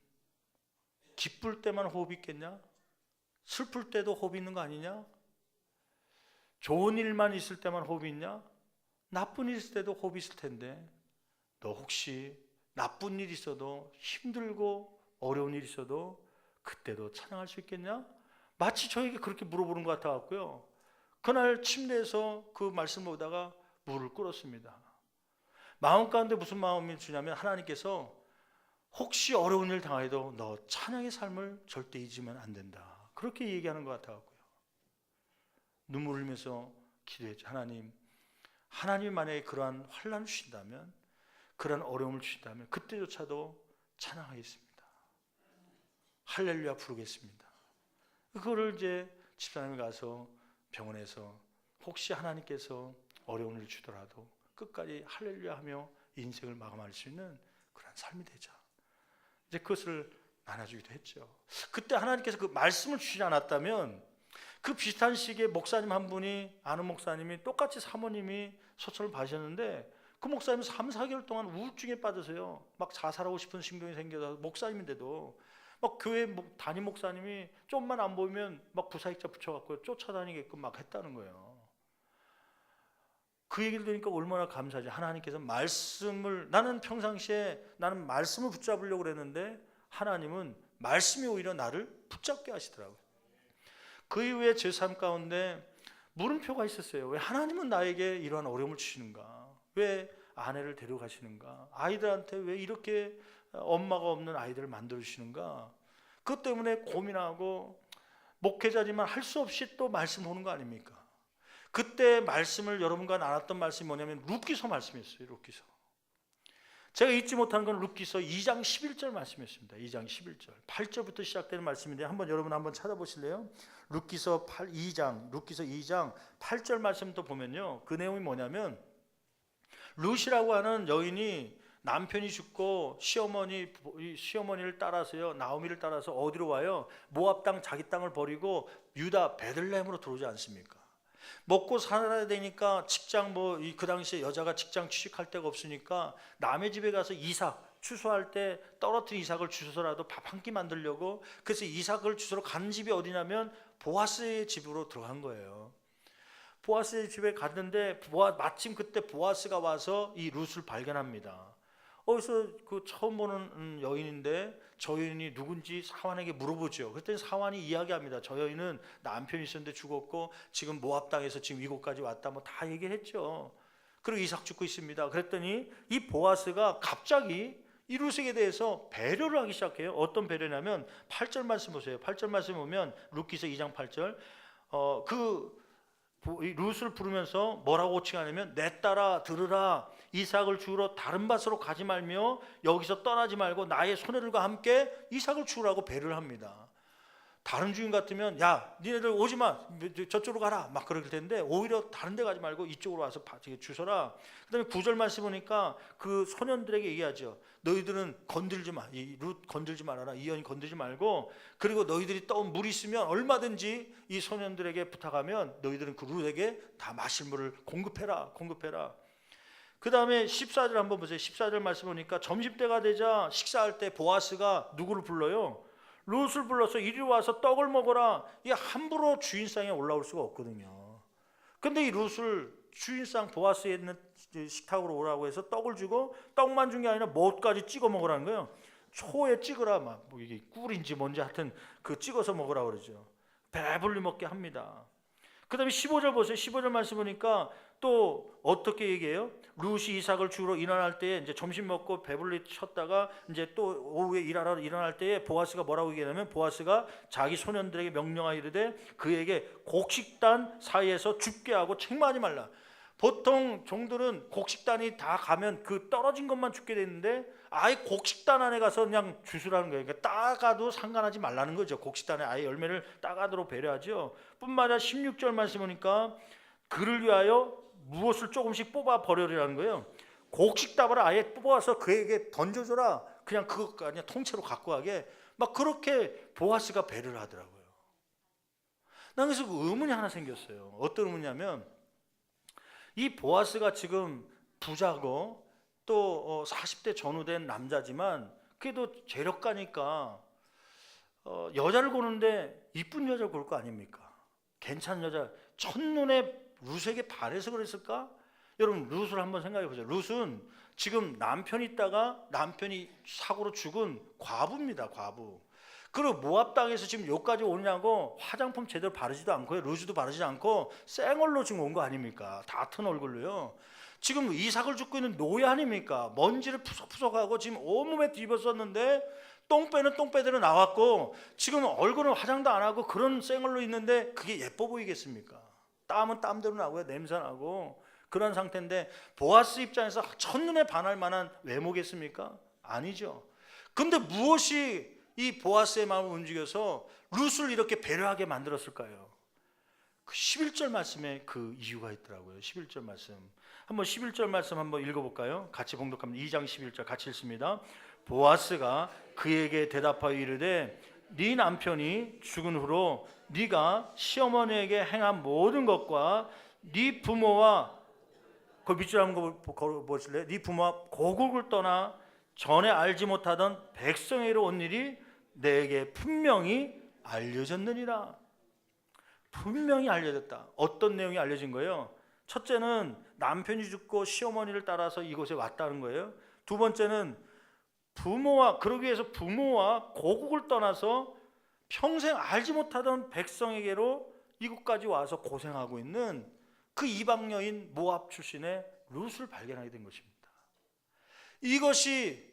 S1: 기쁠 때만 호흡이 있겠냐? 슬플 때도 호흡이 있는 거 아니냐? 좋은 일만 있을 때만 호흡이 있냐? 나쁜 일 있을 때도 호흡이 있을 텐데 너 혹시 나쁜 일 있어도 힘들고 어려운 일 있어도 그때도 찬양할 수 있겠냐? 마치 저에게 그렇게 물어보는 것 같아갖고요. 그날 침대에서 그 말씀을 보다가 물을 끓었습니다. 마음 가운데 무슨 마음이 주냐면 하나님께서 혹시 어려운 일 당해도 너 찬양의 삶을 절대 잊으면 안 된다, 그렇게 얘기하는 것 같아갖고요. 눈물 흘리면서 기도했죠. 하나님이 만약에 그러한 환난을 주신다면, 그러한 어려움을 주신다면 그때조차도 찬양하겠습니다. 할렐루야 부르겠습니다. 그거를 이제 집사람이 가서 병원에서 혹시 하나님께서 어려운 일을 주더라도 끝까지 할렐루야 하며 인생을 마감할 수 있는 그런 삶이 되자, 이제 그것을 나눠주기도 했죠. 그때 하나님께서 그 말씀을 주시지 않았다면 그 비슷한 시기에 목사님 한 분이, 아는 목사님이 똑같이 사모님이 소천을 받으셨는데 그 목사님은 3, 4개월 동안 우울증에 빠져서요 막 자살하고 싶은 심경이 생겨서, 목사님인데도 막 교회 담임 목사님이 좀만 안 보이면 막 부사익자 붙여갖고 쫓아다니게끔 막 했다는 거예요. 그 얘기를 들으니까 얼마나 감사하지. 하나님께서 말씀을, 나는 평상시에 나는 말씀을 붙잡으려고 그랬는데 하나님은 말씀이 오히려 나를 붙잡게 하시더라고요. 그 이후에 제 삶 가운데 물음표가 있었어요. 왜 하나님은 나에게 이러한 어려움을 주시는가? 왜 아내를 데려가시는가? 아이들한테 왜 이렇게 엄마가 없는 아이들을 만들어주시는가? 그것 때문에 고민하고 목회자지만 할 수 없이 또 말씀 오는 거 아닙니까? 그때 말씀을 여러분과 나눴던 말씀이 뭐냐면 룻기서 말씀이었어요. 룻기서. 제가 잊지 못하는 건 룻기서 2장 11절 말씀이었습니다. 2장 11절 8절부터 시작되는 말씀인데 여러분 한번 찾아보실래요? 룻기서 2장 8절 말씀도 보면요, 그 내용이 뭐냐면 룻이라고 하는 여인이 남편이 죽고 시어머니를 따라서요, 나오미를 따라서 어디로 와요? 모압 땅, 자기 땅을 버리고 유다 베들레헴으로 들어오지 않습니까? 먹고 살아야 되니까 직장 그 당시에 여자가 직장 취직할 데가 없으니까 남의 집에 가서 이삭 추수할 때 떨어뜨린 이삭을 주워서라도 밥 한 끼 만들려고, 그래서 이삭을 주스러 가는 집이 어디냐면 보아스의 집으로 들어간 거예요. 보아스의 집에 갔는데 마침 그때 보아스가 와서 이 룻을 발견합니다. 어디서 그 처음 보는 여인인데 저 여인이 누군지 사환에게 물어보죠. 그랬더니 사환이 이야기합니다. 저 여인은 남편이 있었는데 죽었고 지금 모압 땅에서 지금 이곳까지 왔다, 다 얘기를 했죠. 그리고 이삭 죽고 있습니다. 그랬더니 이 보아스가 갑자기 이 룻에 대해서 배려를 하기 시작해요. 어떤 배려냐면 8절 말씀 보세요. 8절 말씀 보면 룻기서 2장 8절 이 룻을 부르면서 뭐라고 호칭하냐면 내 딸아 들으라, 이삭을 주우러 다른 밭으로 가지 말며 여기서 떠나지 말고 나의 소녀들과 함께 이삭을 주우라고 배려를 합니다. 다른 주인 같으면 야 니네들 오지마, 저쪽으로 가라 막 그럴 텐데 오히려 다른 데 가지 말고 이쪽으로 와서 주셔라. 그 다음에 9절 말씀 보니까 그 소년들에게 얘기하죠. 너희들은 건들지 마, 이 룻 건들지 말아라, 이 여인 건들지 말고, 그리고 너희들이 떠온 물이 있으면 얼마든지 이 소년들에게 부탁하면 너희들은 그 룻에게 다 마실 물을 공급해라. 그 다음에 14절 한번 보세요. 14절 말씀 보니까 점심때가 되자 식사할 때 보아스가 누구를 불러요? 룻을 불러서 이리 와서 떡을 먹어라. 이게 함부로 주인상에 올라올 수가 없거든요. 근데 이 룻을 주인상 보아스에 있는 식탁으로 오라고 해서 떡을 주고, 떡만 준 게 아니라 못까지 찍어 먹으라는 거예요. 초에 찍으라, 막 뭐 이게 꿀인지 뭔지 하여튼 그 찍어서 먹으라 그러죠. 배불리 먹게 합니다. 그 다음에 15절 보세요. 15절 말씀 보니까 또 어떻게 얘기해요? 룻이 이삭을 주우러 일어날 때에 이제 점심 먹고 배불리 쉬었다가 이제 또 오후에 일하러 일어날 때에 보아스가 뭐라고 얘기하냐면, 보아스가 자기 소년들에게 명령하여 이르되 그에게 곡식단 사이에서 죽게 하고 책망하지 말라. 보통 종들은 곡식단이 다 가면 그 떨어진 것만 죽게 되는데 아예 곡식단 안에 가서 그냥 주스라는 거예요. 그러니까 따가도 상관하지 말라는 거죠. 곡식단에 아예 열매를 따가도록 배려하죠. 뿐만 아니라 16절 말씀 보니까 그를 위하여 무엇을 조금씩 뽑아 버려라는 거예요. 곡식답을 아예 뽑아서 그에게 던져줘라. 그냥 그거 그냥 통째로 갖고 가게. 막 그렇게 보아스가 배려를 하더라고요. 난 그래서 그 의문이 하나 생겼어요. 어떤 의문이냐면, 이 보아스가 지금 부자고 또 40대 전후된 남자지만 그래도 재력가니까 여자를 고르는데 이쁜 여자를 고를 거 아닙니까? 괜찮은 여자, 첫눈에 룻에게 반해서 그랬을까? 여러분 룻을 한번 생각해 보세요. 룻은 지금 남편이 있다가 남편이 사고로 죽은 과부입니다. 과부. 그리고 모압 땅에서 지금 여기까지 오냐고 화장품 제대로 바르지도 않고요, 루즈도 바르지 않고 쌩얼로 지금 온 거 아닙니까? 다 튼 얼굴로요. 지금 이삭을 줍고 있는 노예 아닙니까? 먼지를 푸석푸석하고 지금 온몸에 뒤집어썼는데 똥배는 똥배대로 나왔고 지금 얼굴은 화장도 안 하고 그런 쌩얼로 있는데 그게 예뻐 보이겠습니까? 땀은 땀대로 나고요, 냄새 나고 그런 상태인데 보아스 입장에서 첫눈에 반할 만한 외모겠습니까? 아니죠. 근데 무엇이 이 보아스의 마음을 움직여서 룻을 이렇게 배려하게 만들었을까요? 그 11절 말씀에 그 이유가 있더라고요. 11절 말씀 한번 11절 말씀 한번 읽어볼까요? 같이 봉독합니다. 2장 11절 같이 읽습니다. 보아스가 그에게 대답하여 이르되 네 남편이 죽은 후로 네가 시어머니에게 행한 모든 것과 네 부모와 그 밑줄 한번 보실래요? 네 부모와 고국을 떠나 전에 알지 못하던 백성에게로 온 일이 내게 분명히 알려졌느니라. 분명히 알려졌다. 어떤 내용이 알려진 거예요? 첫째는 남편이 죽고 시어머니를 따라서 이곳에 왔다는 거예요. 두 번째는 부모와, 그러기 위해서 부모와 고국을 떠나서 평생 알지 못하던 백성에게로 이곳까지 와서 고생하고 있는 그 이방 여인 모압 출신의 룻을 발견하게 된 것입니다. 이것이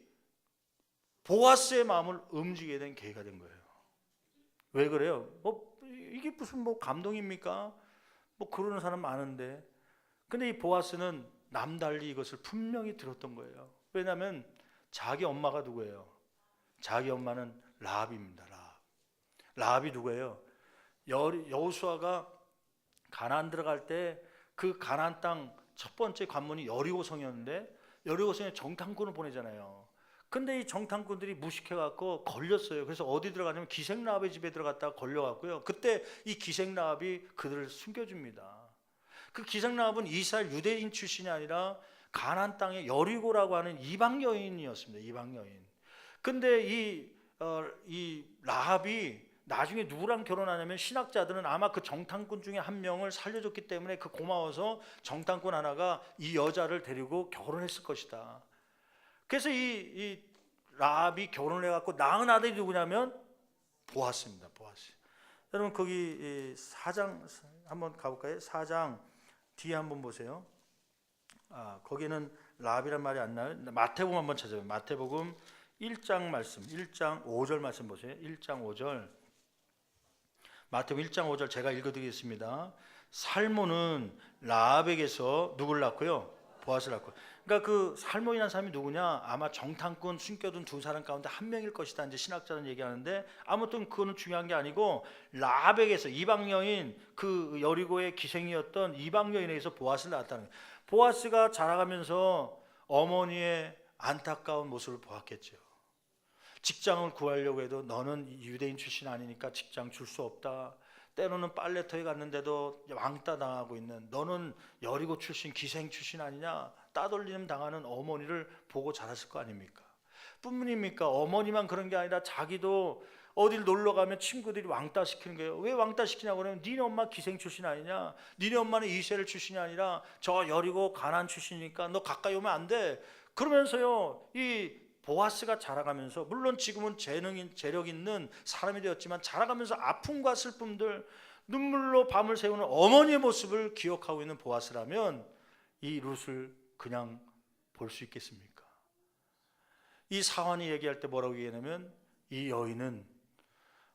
S1: 보아스의 마음을 움직이게 된 계기가 된 거예요. 왜 그래요? 이게 무슨 감동입니까? 그러는 사람 많은데, 근데 이 보아스는 남달리 이것을 분명히 들었던 거예요. 왜냐하면 자기 엄마가 누구예요? 자기 엄마는 라합입니다. 라합이 누구예요? 여호수아가 가나안 들어갈 때 그 가나안 땅 첫 번째 관문이 여리고성이었는데 여리고성에 정탐꾼을 보내잖아요. 근데 이 정탐꾼들이 무식해갖고 걸렸어요. 그래서 어디 들어가냐면 기생라합의 집에 들어갔다가 걸려갖고요. 그때 이 기생라합이 그들을 숨겨줍니다. 그 기생라합은 이스라엘 유대인 출신이 아니라 가나안 땅의 여리고라고 하는 이방 여인이었습니다. 이방 여인. 근데 이 라합이 나중에 누구랑 결혼하냐면 신학자들은 아마 그 정탐꾼 중에 한 명을 살려줬기 때문에 그 고마워서 정탐꾼 하나가 이 여자를 데리고 결혼했을 것이다. 그래서 이 라합이 결혼을 해갖고 낳은 아들이 누구냐면 보아스입니다. 보아스. 여러분 거기 4장 한번 가볼까요? 4장 뒤에 한번 보세요. 거기는 라합이란 말이 안 나요. 마태복음 한번 찾아봐요. 마태복음 1장 말씀, 1장 5절 말씀 보세요. 1장 5절. 마태복음 1장 5절 제가 읽어드리겠습니다. 살모는 라합에게서 누굴 낳고요? 보아스를 낳고. 그러니까 그 살모이라는 사람이 누구냐? 아마 정탐꾼 숨겨둔 두 사람 가운데 한 명일 것이다. 이제 신학자는 얘기하는데 아무튼 그거는 중요한 게 아니고 라합에게서 이방 여인 그 여리고의 기생이었던 이방 여인에게서 보아스를 낳았다는 거예요. 보아스가 자라가면서 어머니의 안타까운 모습을 보았겠죠. 직장을 구하려고 해도 너는 유대인 출신 아니니까 직장 줄 수 없다. 때로는 빨래터에 갔는데도 왕따 당하고 있는 너는 여리고 출신 기생 출신 아니냐 따돌림 당하는 어머니를 보고 자랐을 거 아닙니까? 뿐입니까? 어머니만 그런 게 아니라 자기도 어딜 놀러 가면 친구들이 왕따 시키는 거예요. 왜 왕따 시키냐고 그러면 니네 엄마 기생 출신 아니냐? 니네 엄마는 이스라엘 출신이 아니라 저 여리고 가나안 출신이니까 너 가까이 오면 안 돼. 그러면서요 이 보아스가 자라가면서 물론 지금은 재력 있는 사람이 되었지만 자라가면서 아픔과 슬픔들 눈물로 밤을 새우는 어머니의 모습을 기억하고 있는 보아스라면 이 룻을 그냥 볼 수 있겠습니까? 이 사환이 얘기할 때 뭐라고 얘기하냐면 이 여인은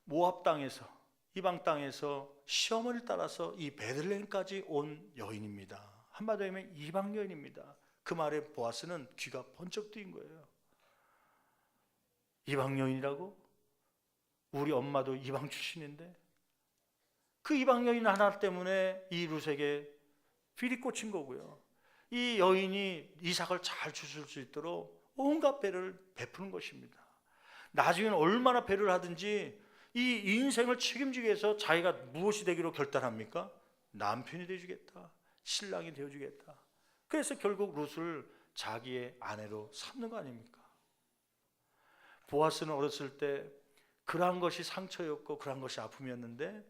S1: 모압 땅에서 이방 땅에서 시어머니를 따라서 이 베들레헴까지 온 여인입니다. 한마디로 하면 이방 여인입니다. 그 말에 보아스는 귀가 번쩍 뜨인 거예요. 이방 여인이라고? 우리 엄마도 이방 출신인데 그 이방 여인 하나 때문에 이 룻에게 필이 꽂힌 거고요. 이 여인이 이삭을 잘 주실 수 있도록 온갖 배를 베푸는 것입니다. 나중에는 얼마나 배를 하든지 이 인생을 책임지기 위해서 자기가 무엇이 되기로 결단합니까? 남편이 되어주겠다, 신랑이 되어주겠다. 그래서 결국 룻을 자기의 아내로 삼는 거 아닙니까? 보아스는 어렸을 때 그러한 것이 상처였고 그러한 것이 아픔이었는데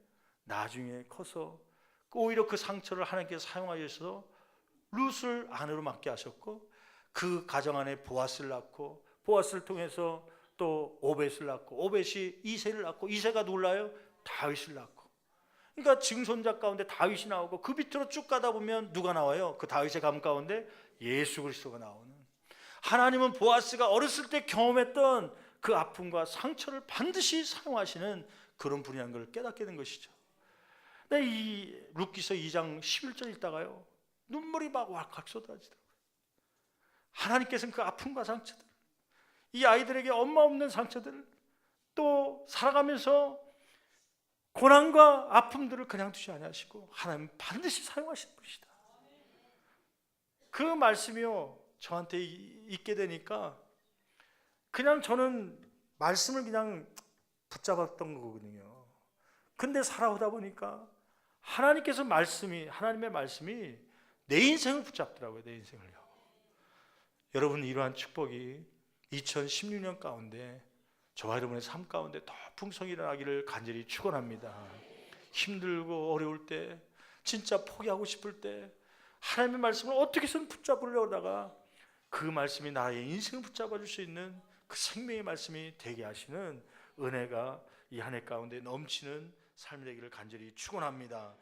S1: 나중에 커서 오히려 그 상처를 하나님께서 사용하셔서 룻을 아내로 맡게 하셨고 그 가정 안에 보아스를 낳고 보아스를 통해서 또 오벳을 낳고 오벳이 이새를 낳고 이새가 누굴 다윗을 낳고 그러니까 증손자 가운데 다윗이 나오고 그 밑으로 쭉 가다 보면 누가 나와요? 그 다윗의 감 가운데 예수 그리스도가 나오는 하나님은 보아스가 어렸을 때 경험했던 그 아픔과 상처를 반드시 사용하시는 그런 분이라는 걸 깨닫게 된 것이죠. 근데 이 룻기서 2장 11절 읽다가요 눈물이 막 왈칵 쏟아지더라고요. 하나님께서는 그 아픔과 상처들 이 아이들에게 엄마 없는 상처들을 또 살아가면서 고난과 아픔들을 그냥 두지 아니하시고 하나님은 반드시 사용하시는 분이시다. 그 말씀이요 저한테 있게 되니까 그냥 저는 말씀을 그냥 붙잡았던 거거든요. 근데 살아오다 보니까 하나님의 말씀이 내 인생을 붙잡더라고요. 내 인생을요. 여러분 이러한 축복이 2016년 가운데 저와 여러분의 삶 가운데 더 풍성히 일어나기를 간절히 축원합니다. 힘들고 어려울 때 진짜 포기하고 싶을 때 하나님의 말씀을 어떻게 해서든 붙잡으려고 하다가 그 말씀이 나의 인생을 붙잡아 줄 수 있는 그 생명의 말씀이 되게 하시는 은혜가 이 한 해 가운데 넘치는 삶이 되기를 간절히 축원합니다.